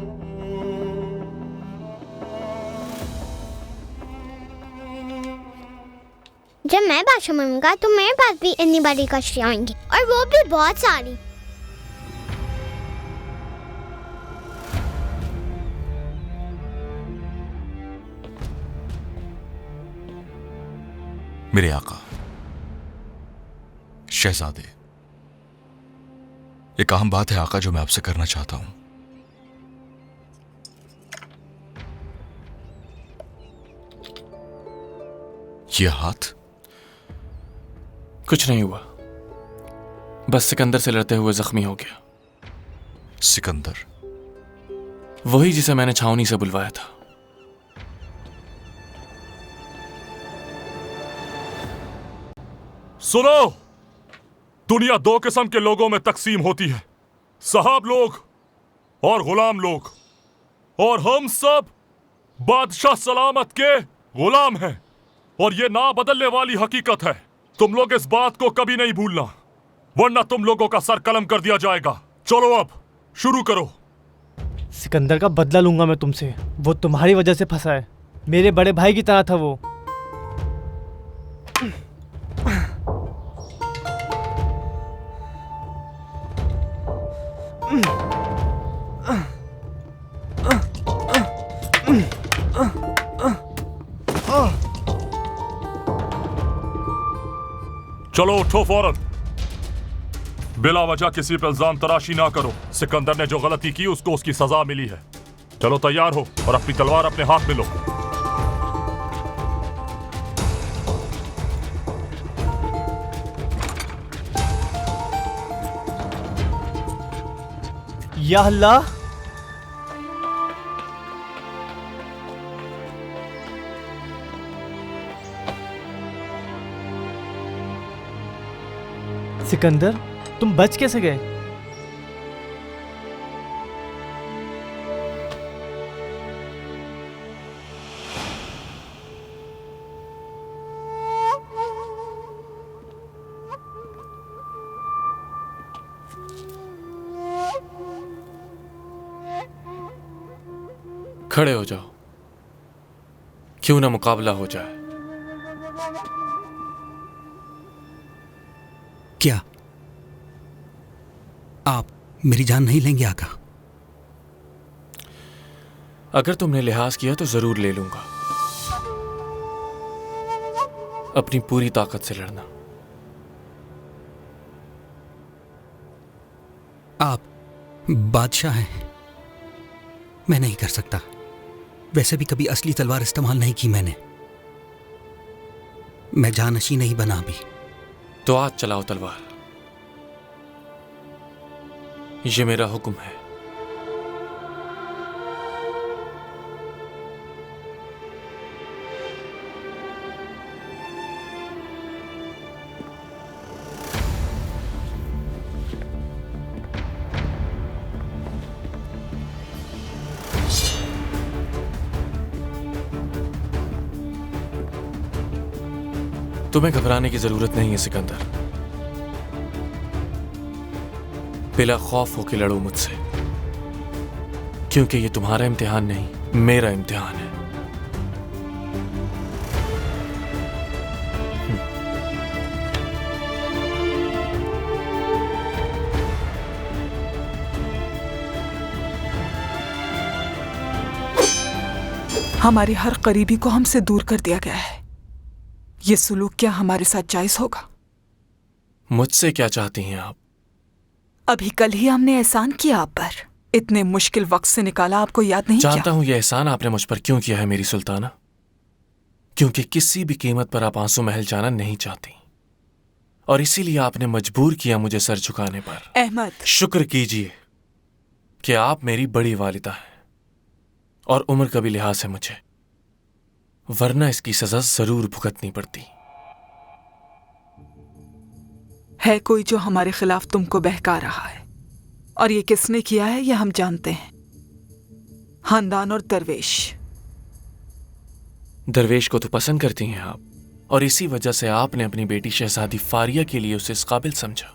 जब मैं बादशाह बनूंगा तो मेरे पास भी इतनी बड़ी कश्तियां आएंगी, और वो भी बहुत सारी। मेरे आका, शहजादे, एक अहम बात है आका जो मैं आपसे करना चाहता हूं। ये हाथ कुछ नहीं हुआ, बस सिकंदर से लड़ते हुए जख्मी हो गया। सिकंदर? वही जिसे मैंने छावनी से बुलवाया था। सुनो, दुनिया दो किस्म के लोगों में तकसीम होती है, साहब लोग और गुलाम लोग, और हम सब बादशाह सलामत के गुलाम हैं, और ये ना बदलने वाली हकीकत है। तुम लोग इस बात को कभी नहीं भूलना, वरना तुम लोगों का सर कलम कर दिया जाएगा। चलो अब शुरू करो। सिकंदर का बदला लूंगा मैं तुमसे, वो तुम्हारी वजह से फंसा है। मेरे बड़े भाई की तरह था वो। चलो उठो फौरन, बिला वजह किसी पर इल्जाम तराशी ना करो। सिकंदर ने जो गलती की उसको उसकी सजा मिली है। चलो तैयार हो और अपनी तलवार अपने हाथ में लो। या अल्लाह, सिकंदर तुम बच कैसे गए? खड़े हो जाओ, क्यों ना मुकाबला हो जाए। क्या आप मेरी जान नहीं लेंगे आका? अगर तुमने लिहाज किया तो जरूर ले लूंगा। अपनी पूरी ताकत से लड़ना। आप बादशाह हैं, मैं नहीं कर सकता। वैसे भी कभी असली तलवार इस्तेमाल नहीं की मैंने। मैं जानशी नहीं बना अभी। तो आज चलाओ तलवार, ये मेरा हुक्म है। तुम्हें घबराने की जरूरत नहीं है सिकंदर। बिला खौफ होकर लड़ो मुझसे, क्योंकि ये तुम्हारा इम्तिहान नहीं, मेरा इम्तिहान है। हमारे हर करीबी को हमसे दूर कर दिया गया है। ये सुलूक क्या हमारे साथ जायज होगा? मुझसे क्या चाहती हैं आप? अभी कल ही हमने एहसान किया आप पर, इतने मुश्किल वक्त से निकाला, आपको याद नहीं? जानता हूं यह एहसान आपने मुझ पर क्यों किया है मेरी सुल्ताना, क्योंकि किसी भी कीमत पर आप आंसू महल जाना नहीं चाहती, और इसीलिए आपने मजबूर किया मुझे सर झुकाने पर। अहमद, शुक्र कीजिए कि आप मेरी बड़ी वालिदा हैं और उम्र का भी लिहाज है मुझे, वरना इसकी सजा जरूर भुगतनी पड़ती। है कोई जो हमारे खिलाफ तुमको बहका रहा है, और ये किसने किया है ये हम जानते हैं। खानदान और दरवेश। दरवेश को तो पसंद करती हैं आप, और इसी वजह से आपने अपनी बेटी शहजादी फारिया के लिए उसे इस काबिल समझा।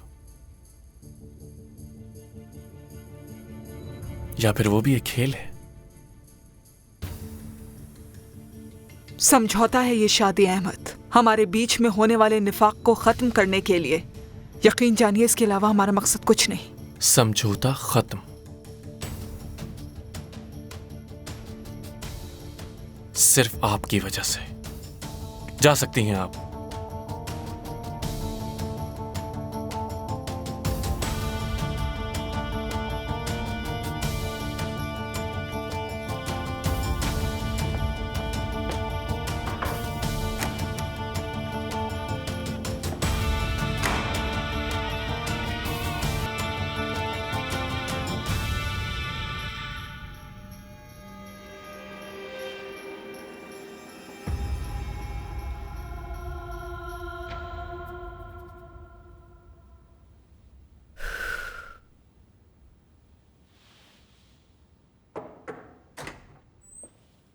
या फिर वो भी एक खेल है? समझौता है ये शादी अहमद, हमारे बीच में होने वाले निफाक को खत्म करने के लिए। यकीन जानिए इसके अलावा हमारा मकसद कुछ नहीं। समझौता खत्म? सिर्फ आपकी वजह से। जा सकती हैं आप।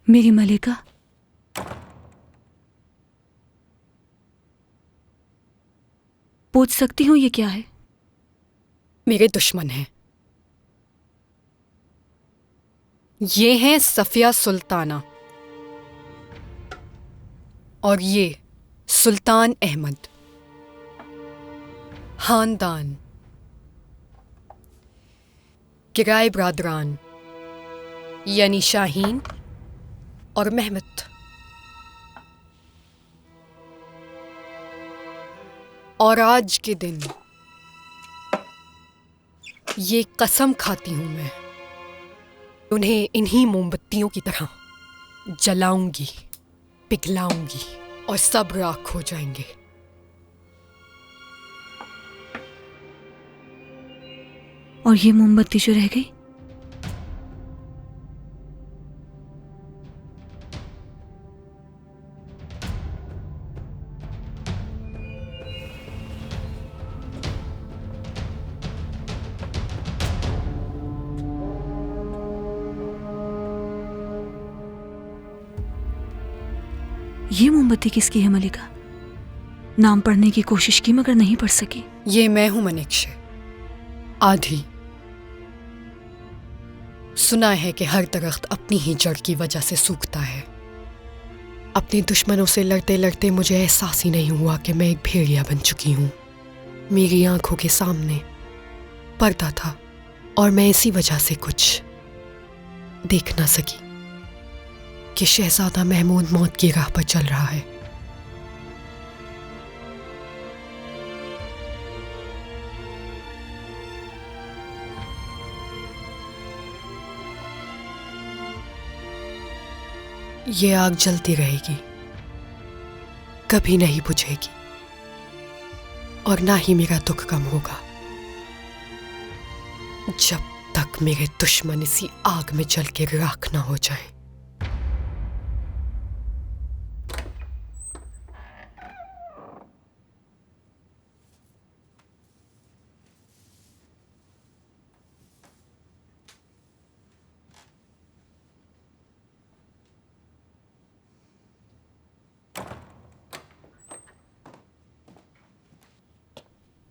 मेरी मलिका, पूछ सकती हूँ ये क्या है? मेरे दुश्मन हैं। ये हैं सफिया सुल्ताना और ये सुल्तान अहमद। खानदान, किराए ब्रादरान यानी शाहीन और महमद। और आज के दिन ये कसम खाती हूं मैं, उन्हें इन्हीं मोमबत्तियों की तरह जलाऊंगी, पिघलाऊंगी और सब राख हो जाएंगे। और ये मोमबत्ती जो रह गई, ये मोमबत्ती किसकी है मलिका? नाम पढ़ने की कोशिश की मगर नहीं पढ़ सकी। ये मैं हूं मनिक्ष, आधी। सुना है कि हर दरख्त अपनी ही जड़ की वजह से सूखता है। अपने दुश्मनों से लड़ते लड़ते मुझे एहसास ही नहीं हुआ कि मैं एक भेड़िया बन चुकी हूं। मेरी आंखों के सामने पर्दा था और मैं इसी वजह से कुछ देख ना सकी कि शहजादा महमूद मौत की राह पर चल रहा है। ये आग जलती रहेगी, कभी नहीं बुझेगी और ना ही मेरा दुख कम होगा जब तक मेरे दुश्मन इसी आग में जल के राख ना हो जाएं।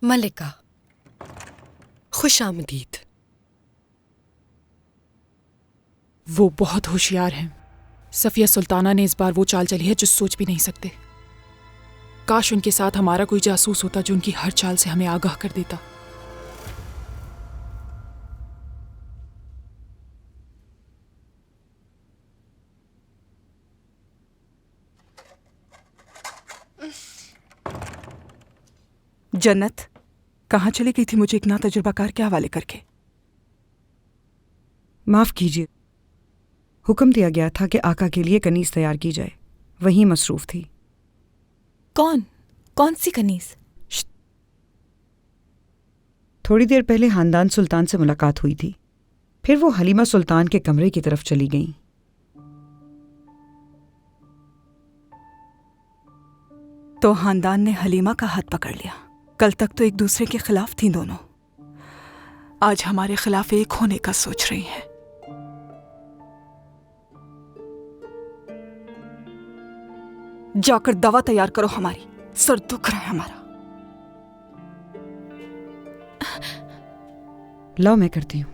मलिका, खुश आमदीद। वो बहुत होशियार हैं। सफिया सुल्ताना ने इस बार वो चाल चली है जो सोच भी नहीं सकते। काश उनके साथ हमारा कोई जासूस होता जो उनकी हर चाल से हमें आगाह कर देता। जन्नत, कहाँ चली गई थी मुझे इतना तजुर्बाकार के हवाले करके? माफ कीजिए, हुक्म दिया गया था कि आका के लिए कनीज तैयार की जाए, वहीं मसरूफ थी। कौन सी कनीज? थोड़ी देर पहले खानदान सुल्तान से मुलाकात हुई थी, फिर वो हलीमा सुल्तान के कमरे की तरफ चली गईं। तो खानदान ने हलीमा का हाथ पकड़ लिया। कल तक तो एक दूसरे के खिलाफ थी दोनों, आज हमारे खिलाफ एक होने का सोच रही हैं। जाकर दवा तैयार करो हमारी, सर दुख रहा है हमारा। लाओ मैं करती हूँ।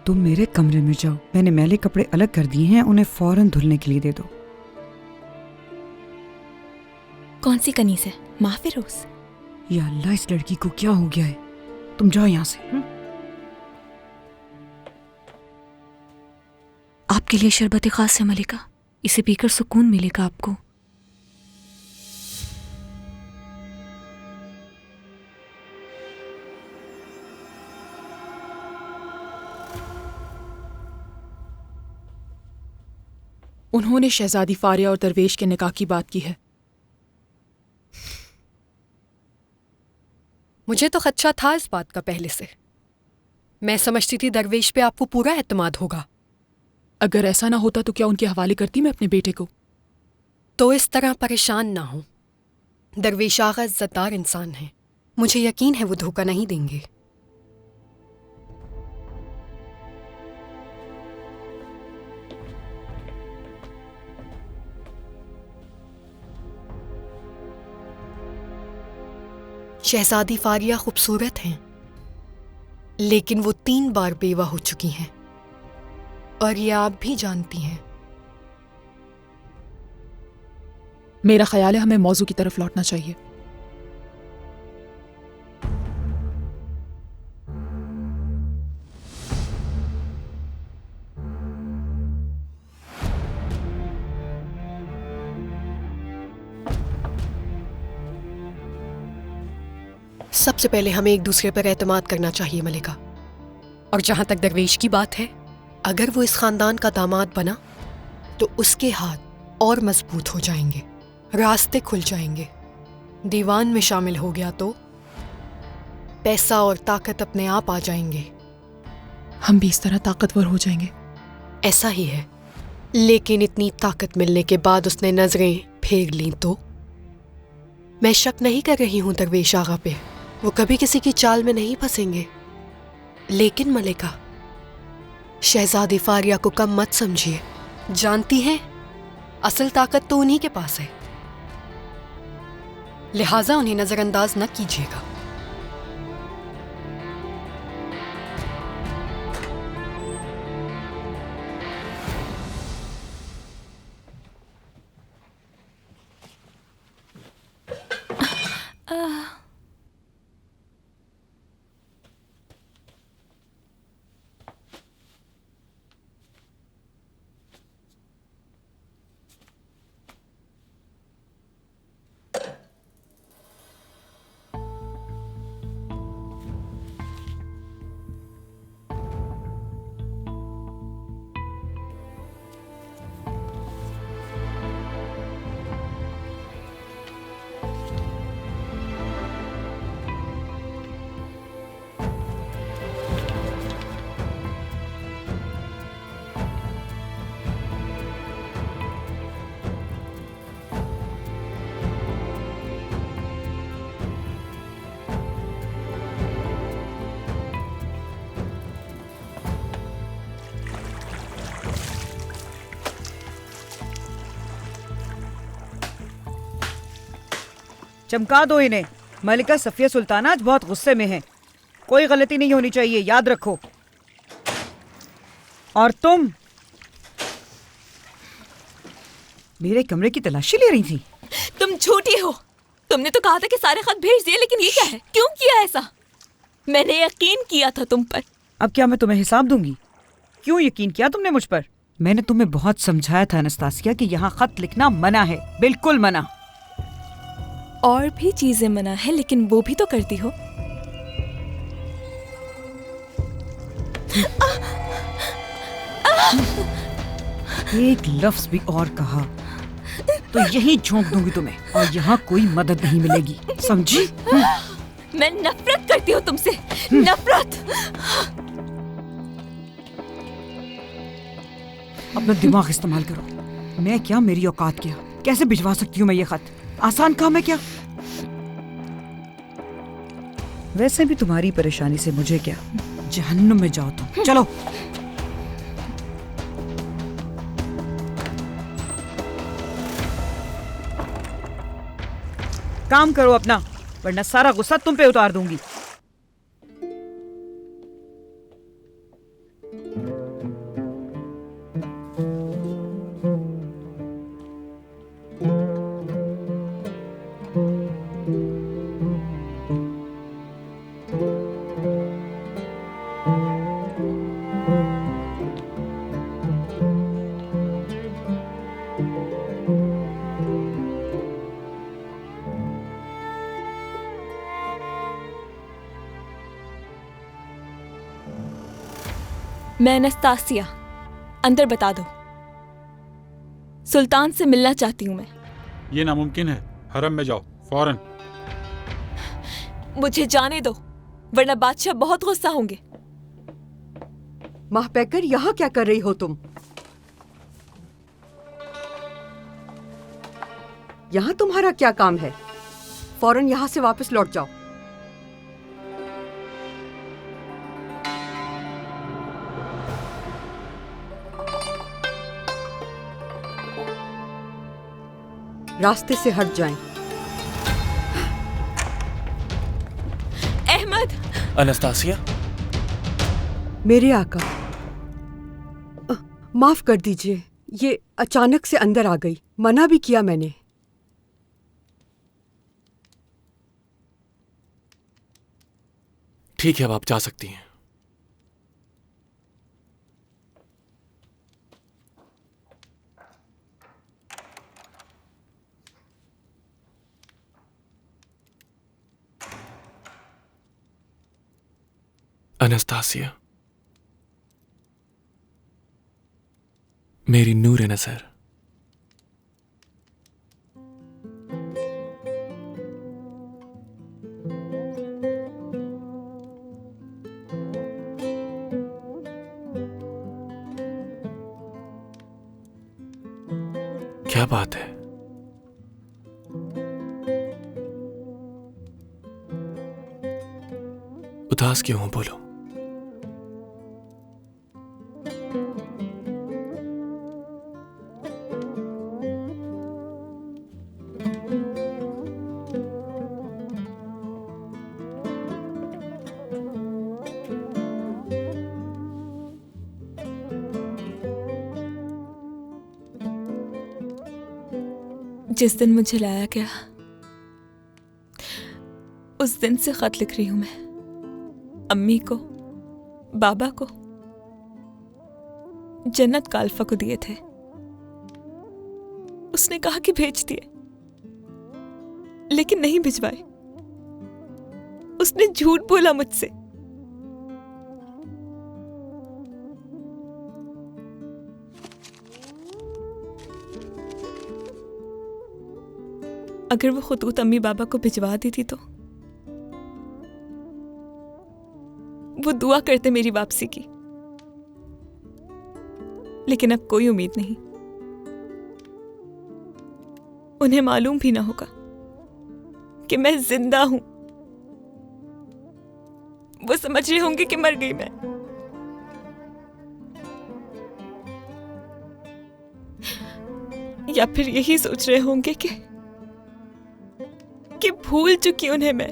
तुम मेरे कमरे में जाओ, मैंने मैले कपड़े अलग कर दिए हैं, उन्हें फौरन धुलने के लिए दे दो। कौन सी कनीज है माँ फिरोज? या अल्लाह, इस लड़की को क्या हो गया है? तुम जाओ यहाँ से। आपके लिए शरबत खास है मलिका, इसे पीकर सुकून मिलेगा आपको। उन्होंने शहजादी फारिया और दरवेश के निकाह की बात की है। मुझे तो खदशा था इस बात का पहले से। मैं समझती थी दरवेश पे आपको पूरा एतमाद होगा। अगर ऐसा ना होता तो क्या उनके हवाले करती मैं अपने बेटे को? तो इस तरह परेशान ना हो। दरवेश आगा इज्जतदार इंसान है, मुझे यकीन है वो धोखा नहीं देंगे। शहजादी फारिया खूबसूरत हैं, लेकिन वो 3 बार बेवा हो चुकी हैं और ये आप भी जानती हैं। मेरा ख्याल है हमें मौजू की तरफ लौटना चाहिए। सबसे पहले हमें एक दूसरे पर एतमाद करना चाहिए मलिका। और जहां तक दरवेश की बात है, अगर वो इस खानदान का दामाद बना तो उसके हाथ और मजबूत हो जाएंगे, रास्ते खुल जाएंगे। दीवान में शामिल हो गया तो पैसा और ताकत अपने आप आ जाएंगे। हम भी इस तरह ताकतवर हो जाएंगे। ऐसा ही है, लेकिन इतनी ताकत मिलने के बाद उसने नजरें फेर ली तो? मैं शक नहीं कर रही हूं दरवेश आगा पे, वो कभी किसी की चाल में नहीं फंसेंगे। लेकिन मलिका, शहजादी फारिया को कम मत समझिए। जानती हैं, असल ताकत तो उन्हीं के पास है, लिहाजा उन्हें नजरअंदाज न कीजिएगा। चमका दो इन्हें। मलिका सफिया सुल्ताना आज बहुत गुस्से में है, कोई गलती नहीं होनी चाहिए, याद रखो। और तुम मेरे कमरे की तलाशी ले रही थी? तुम झूठी हो। तुमने तो कहा था कि सारे खत भेज दिए, लेकिन ये क्या है? क्यों किया ऐसा? मैंने यकीन किया था तुम पर। अब क्या मैं तुम्हें हिसाब दूंगी? क्यों यकीन किया तुमने मुझ पर? मैंने तुम्हें बहुत समझाया था अनस्तासिया कि यहाँ खत लिखना मना है, बिल्कुल मना। और भी चीजें मना है, लेकिन वो भी तो करती हो। एक लफ्ज भी और कहा तो यही झोंक दूंगी तुम्हें, और यहाँ कोई मदद नहीं मिलेगी, समझी? मैं नफरत करती हूँ तुमसे, नफरत। अपना दिमाग इस्तेमाल करो। मैं क्या, मेरी औकात क्या? कैसे भिजवा सकती हूँ मैं ये खत? आसान काम है क्या? वैसे भी तुम्हारी परेशानी से मुझे क्या, जहन्नुम में जाओ तुम। चलो। काम करो अपना, वरना सारा गुस्सा तुम पे उतार दूंगी। मैं एनास्तासिया, अंदर बता दो। सुल्तान से मिलना चाहती हूँ मैं। ये नामुमकिन है, हरम में जाओ फौरन। मुझे जाने दो, वरना बादशाह बहुत गुस्सा होंगे। माह पैकर, यहाँ क्या कर रही हो तुम? यहाँ तुम्हारा क्या काम है? फौरन यहाँ से वापस लौट जाओ। रास्ते से हट जाएं। अहमद! अनस्तासिया, मेरे आका, माफ कर दीजिए, ये अचानक से अंदर आ गई। मना भी किया मैंने। ठीक है, अब आप जा सकती हैं। अनस्तासिया, मेरी नूर नजर, क्या बात है? उदास क्यों हो, बोलो। जिस दिन मुझे लाया गया, उस दिन से खत लिख रही हूं मैं अम्मी को, बाबा को। जन्नत का अल्फा को दिए थे। उसने कहा कि भेज दिए, लेकिन नहीं भिजवाए। उसने झूठ बोला मुझसे। अगर वो खुतूत अम्मी बाबा को भिजवा देती तो वो दुआ करते मेरी वापसी की, लेकिन अब कोई उम्मीद नहीं। उन्हें मालूम भी ना होगा कि मैं जिंदा हूं। वो समझ रहे होंगे कि मर गई मैं। या फिर यही सोच रहे होंगे कि भूल चुकी उन्हें मैं।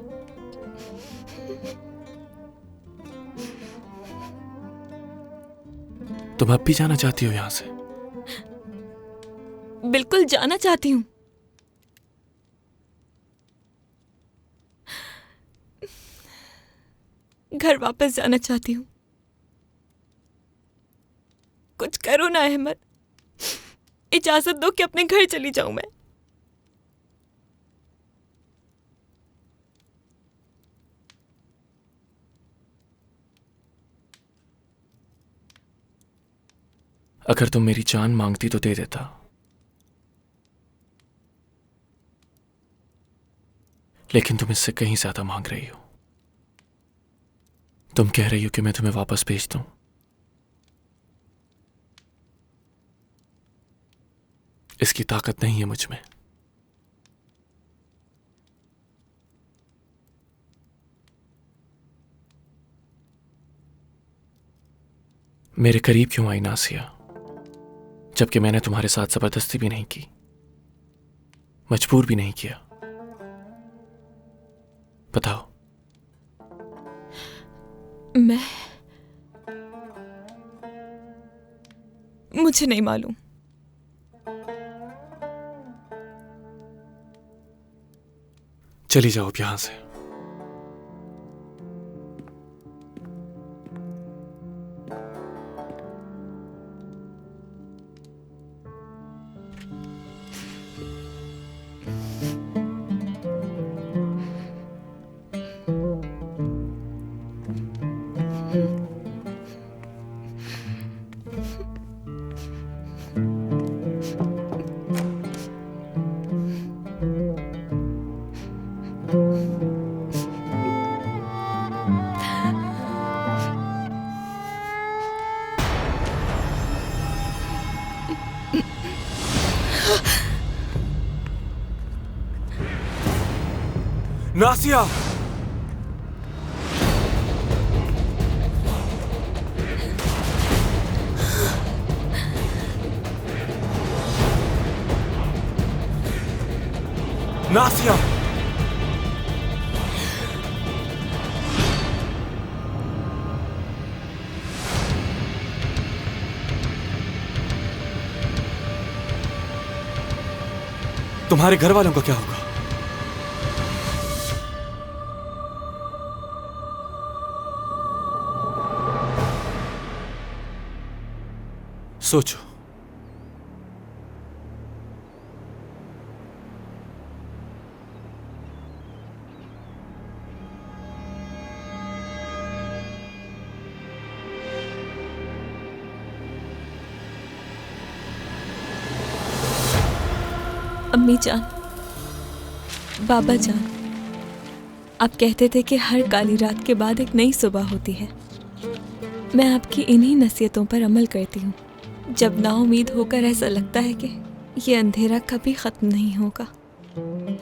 तुम अब भी जाना चाहती हो यहां से? बिल्कुल जाना चाहती हूं। घर वापस जाना चाहती हूं। कुछ करो ना अहमद, इजाजत दो कि अपने घर चली जाऊं मैं। अगर तुम मेरी जान मांगती तो दे देता, लेकिन तुम इससे कहीं ज्यादा मांग रही हो। तुम कह रही हो कि मैं तुम्हें वापस भेज दूं। इसकी ताकत नहीं है मुझ में। मेरे करीब क्यों आई नासिया, जबकि मैंने तुम्हारे साथ जबरदस्ती भी नहीं की, मजबूर भी नहीं किया। बताओ। मुझे नहीं मालूम। चली जाओ अब यहां से। नासिया, नासिया, तुम्हारे घर वालों का क्या होगा? सोचो। अम्मी जान, बाबा जान, आप कहते थे कि हर काली रात के बाद एक नई सुबह होती है। मैं आपकी इन्हीं नसीहतों पर अमल करती हूँ। जब नाउम्मीद होकर ऐसा लगता है कि ये अंधेरा कभी ख़त्म नहीं होगा,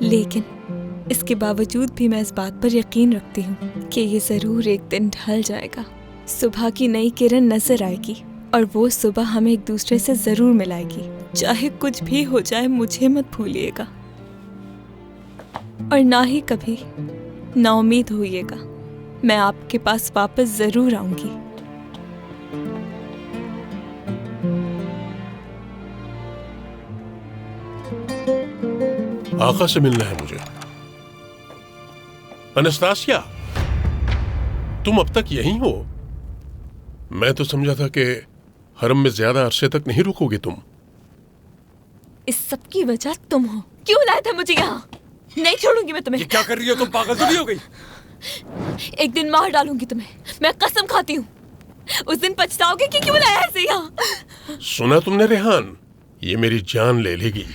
लेकिन इसके बावजूद भी मैं इस बात पर यकीन रखती हूँ कि ये ज़रूर एक दिन ढल जाएगा। सुबह की नई किरण नज़र आएगी और वो सुबह हमें एक दूसरे से ज़रूर मिलाएगी। चाहे कुछ भी हो जाए, मुझे मत भूलिएगा और ना ही कभी नाउम्मीद होइएगा। मैं आपके पास वापस ज़रूर आऊँगी। आका से मिलना है मुझे। अनस्तासिया, तुम अब तक यहीं हो? मैं तो समझा था कि हरम में ज्यादा अरसे तक नहीं रुकोगे तुम। इस सब की वजह तुम हो। क्यों लाए थे मुझे यहाँ? नहीं छोड़ूंगी मैं तुम्हें। ये क्या कर रही हो तुम? पागल तो नहीं हो गई? एक दिन मार डालूंगी तुम्हें, मैं कसम खाती हूँ। उस दिन पछताओगे कि क्यों लाया ऐसे यहाँ। सुना तुमने रेहान? ये मेरी जान ले लेगी।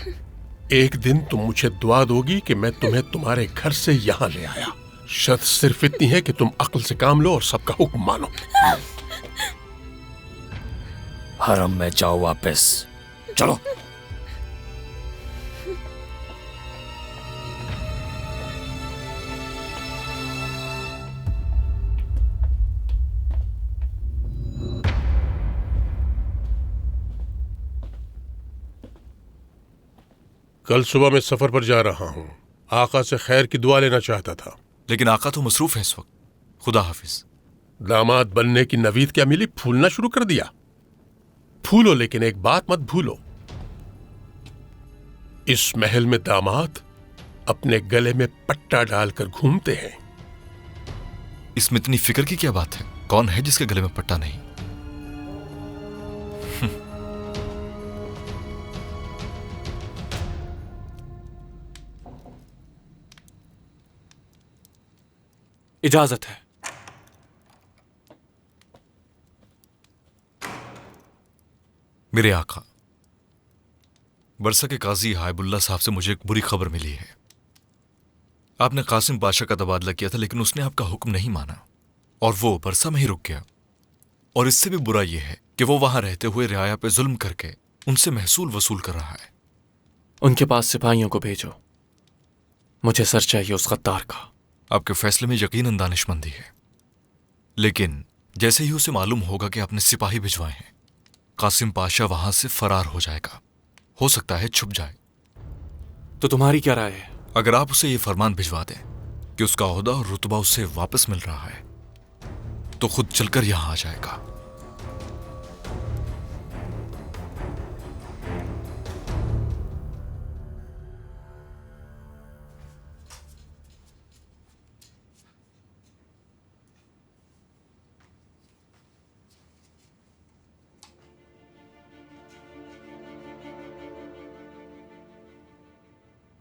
एक दिन तुम मुझे दुआ दोगी कि मैं तुम्हें तुम्हारे घर से यहाँ ले आया। शर्त सिर्फ इतनी है कि तुम अक्ल से काम लो और सबका हुक्म मानो। हरम में जाओ वापस। चलो। कल सुबह मैं सफर पर जा रहा हूँ। आका से खैर की दुआ लेना चाहता था। लेकिन आका तो मसरूफ है इस वक्त। खुदा हाफिज। दामाद बनने की नवीद क्या मिली? फूलना शुरू कर दिया। फूलो, लेकिन एक बात मत भूलो, इस महल में दामाद अपने गले में पट्टा डालकर घूमते हैं। इसमें इतनी फिक्र की क्या बात है? कौन है जिसके गले में पट्टा नहीं? इजाजत है। मेरे आका, बरसा के काजी हाइबुल्ला साहब से मुझे एक बुरी खबर मिली है। आपने कासिम बादशाह का तबादला किया था, लेकिन उसने आपका हुक्म नहीं माना और वो बरसा में ही रुक गया। और इससे भी बुरा यह है कि वो वहां रहते हुए रियाया पे जुल्म करके उनसे महसूल वसूल कर रहा है। उनके पास सिपाहियों को भेजो, मुझे सर चाहिए उस गद्दार का। आपके फैसले में यकीनन दानिशमंदी है, लेकिन जैसे ही उसे मालूम होगा कि आपने सिपाही भिजवाए हैं, कासिम पाशा वहां से फरार हो जाएगा। हो सकता है छुप जाए। तो तुम्हारी क्या राय है? अगर आप उसे ये फरमान भिजवा दें कि उसका ओहदा और रुतबा उसे वापस मिल रहा है तो खुद चलकर यहां आ जाएगा।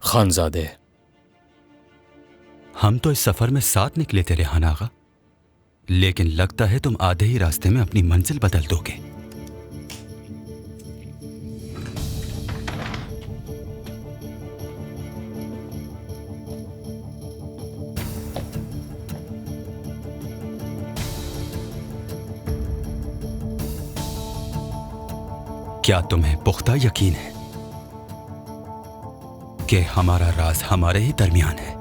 खानजादे, हम तो इस सफर में साथ निकले थे रेहान आगा, लेकिन लगता है तुम आधे ही रास्ते में अपनी मंजिल बदल दोगे। क्या तुम्हें पुख्ता यकीन है कि हमारा राज हमारे ही दरमियान है?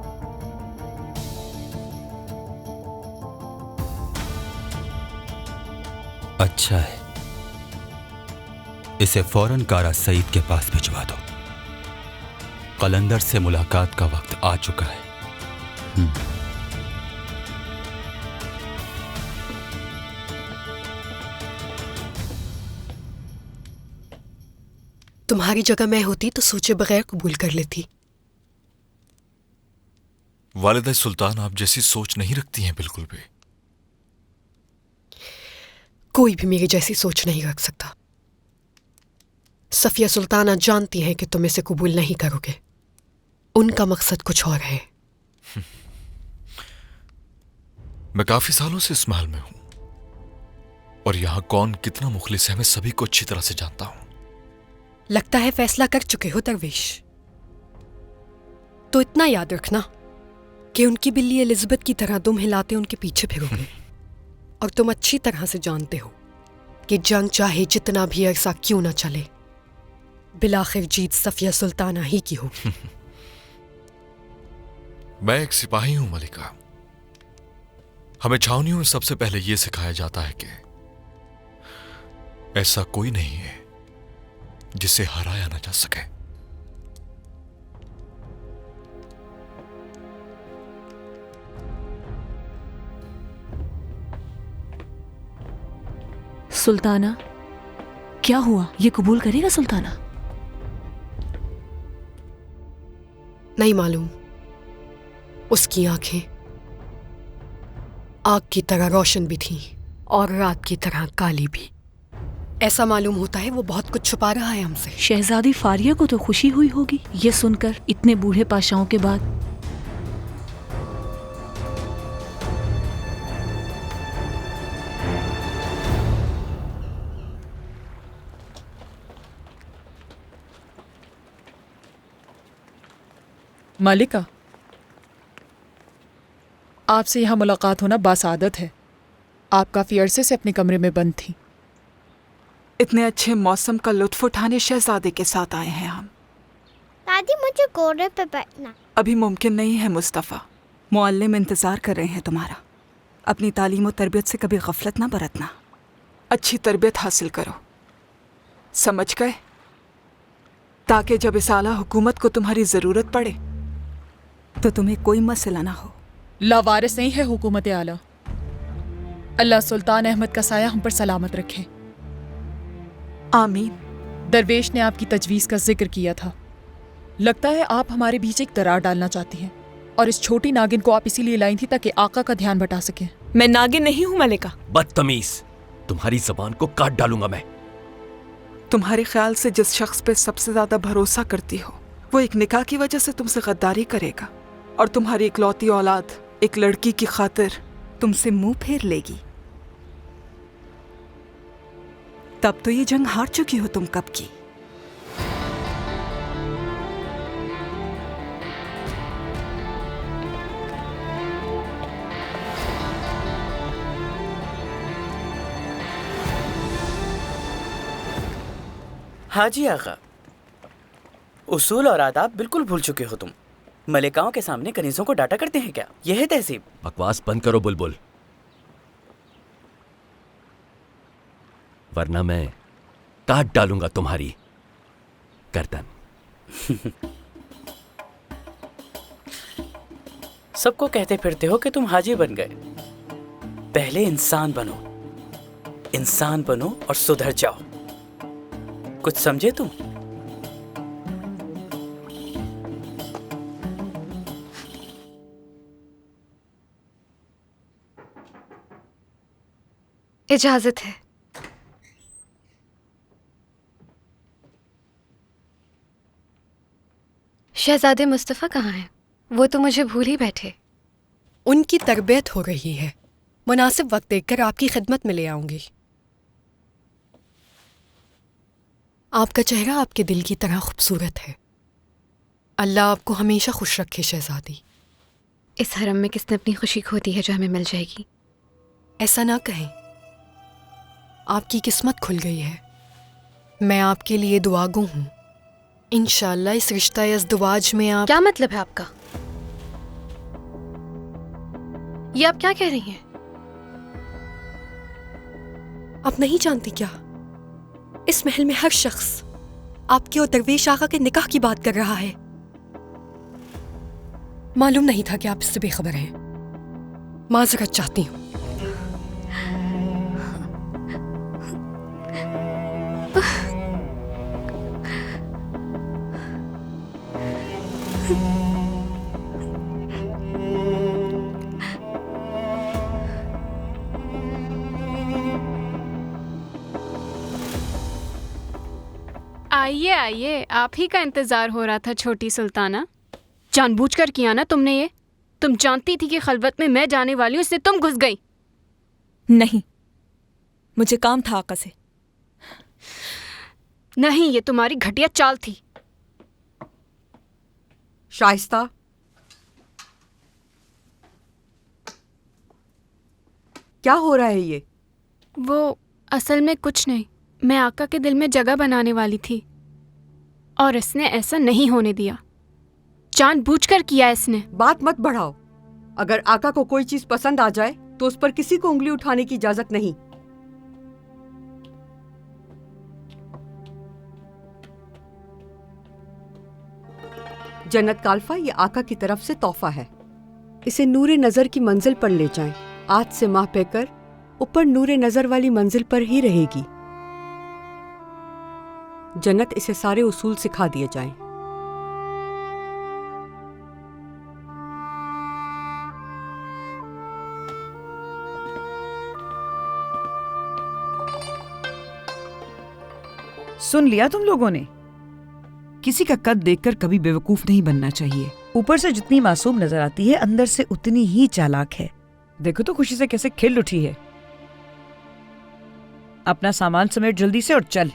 अच्छा है, इसे फौरन कारा सईद के पास भिजवा दो। कलंदर से मुलाकात का वक्त आ चुका है। तुम्हारी जगह मैं होती तो सोचे बगैर कबूल कर लेती। वालिदा सुल्तान आप जैसी सोच नहीं रखती हैं बिल्कुल भी। कोई भी मेरी जैसी सोच नहीं रख सकता। सफिया सुल्ताना जानती हैं कि तुम इसे कबूल नहीं करोगे। उनका मकसद कुछ और है। मैं काफी सालों से इस महल में हूं और यहां कौन कितना मुखलिस है मैं सभी को अच्छी तरह से जानता हूं। लगता है फैसला कर चुके हो दरवेश। तो इतना याद रखना कि उनकी बिल्ली एलिजाबेथ की तरह दुम हिलाते उनके पीछे फिरोगे। और तुम अच्छी तरह से जानते हो कि जंग चाहे जितना भी अरसा क्यों ना चले, बिलाखिर जीत सफिया सुल्ताना ही की होगी। मैं एक सिपाही हूं मलिका। हमें छावनियों में सबसे पहले यह सिखाया जाता है कि ऐसा कोई नहीं है जिसे हराया ना जा सके। सुल्ताना, क्या हुआ? ये कबूल करेगा सुल्ताना? नहीं मालूम। उसकी आंखें आग की तरह रोशन भी थीं और रात की तरह काली भी। ऐसा मालूम होता है वो बहुत कुछ छुपा रहा है हमसे। शहजादी फारिया को तो खुशी हुई होगी ये सुनकर, इतने बूढ़े पाशाओं के बाद। मालिका, आपसे यहाँ मुलाकात होना बासादत है। आप काफी अरसे से अपने कमरे में बंद थी। इतने अच्छे मौसम का लुत्फ उठाने शहजादे के साथ आए हैं हम। दादी मुझे घोड़े पे बैठना। अभी मुमकिन नहीं है मुस्तफ़ा। मुअल्लिम इंतजार कर रहे हैं तुम्हारा। अपनी तालीम और तरबियत से कभी गफलत ना बरतना। अच्छी तरबियत हासिल करो, समझ गए? ताकि जब इस आला हुकूमत को तुम्हारी जरूरत पड़े तो तुम्हें कोई मसला ना हो। लावारिस नहीं है हुकूमत आला। अल्लाह सुल्तान अहमद का साया हम पर सलामत रखे। आमीन। दरवेश ने आपकी तजवीज़ का जिक्र किया था। लगता है आप हमारे बीच एक दरार डालना चाहती हैं और इस छोटी नागिन को आप इसीलिए लाई थी ताकि आका का ध्यान बटा सकें। मैं नागिन नहीं हूँ मलिका। बदतमीज, तुम्हारी जबान को काट डालूंगा मैं। तुम्हारे ख्याल से जिस शख्स पे सबसे ज्यादा भरोसा करती हो वो एक निकाह की वजह से तुमसे गद्दारी करेगा और तुम्हारी इकलौती औलाद एक लड़की की खातिर तुमसे मुंह फेर लेगी। तब तो ये जंग हार चुकी हो तुम कब की। हाजी आगा, उसूल और आदाब बिल्कुल भूल चुके हो तुम। मलिकाओं के सामने कनीजों को डांटा करते हैं क्या? यह है तहजीब? बकवास बंद करो बुलबुल, वरना मैं काट डालूंगा तुम्हारी गर्दन। सबको कहते फिरते हो कि तुम हाजी बन गए। पहले इंसान बनो और सुधर जाओ। कुछ समझे तुम? इजाजत है। शहजादे मुस्तफ़ा कहाँ हैं? वो तो मुझे भूल ही बैठे। उनकी तरबियत हो रही है। मुनासिब वक्त देखकर आपकी खिदमत में ले आऊंगी। आपका चेहरा आपके दिल की तरह खूबसूरत है। अल्लाह आपको हमेशा खुश रखे शहजादी। इस हरम में किसने अपनी खुशी खो दी है जो हमें मिल जाएगी? ऐसा ना कहें, आपकी किस्मत खुल गई है। मैं आपके लिए दुआगो हूँ। इंशाअल्लाह इस रिश्ता इज़्दिवाज में आप। क्या मतलब है आपका? ये आप क्या कह रही हैं? आप नहीं जानती क्या? इस महल में हर शख्स आपके और दरवेश आका के निकाह की बात कर रहा है। मालूम नहीं था कि आप इससे बेखबर हैं। माजरत चाहती हूँ। आइए आइए, आप ही का इंतजार हो रहा था छोटी सुल्ताना। जानबूझकर किया ना तुमने ये? तुम जानती थी कि खलवत में मैं जाने वाली हूँ, इसलिए तुम घुस गई। नहीं, मुझे काम था आका से। नहीं, ये तुम्हारी घटिया चाल थी। शाइस्ता, क्या हो रहा है ये? वो असल में कुछ नहीं, मैं आका के दिल में जगह बनाने वाली थी और इसने ऐसा नहीं होने दिया। जानबूझकर किया इसने। बात मत बढ़ाओ। अगर आका को कोई चीज पसंद आ जाए तो उस पर किसी को उंगली उठाने की इजाजत नहीं। जन्नत काल्फा ये आका की तरफ से तोहफा है। इसे नूरे नजर की मंजिल पर ले जाएं। आज से माह पेकर ऊपर नूरे नजर वाली मंजिल पर ही रहेगी। जन्नत इसे सारे उसूल सिखा दिए जाएं। सुन लिया तुम लोगों ने? किसी का कद देखकर कभी बेवकूफ नहीं बनना चाहिए। ऊपर से जितनी मासूम नजर आती है, अंदर से उतनी ही चालाक है। देखो तो खुशी से कैसे खिल उठी है। अपना सामान समेट जल्दी से और चल।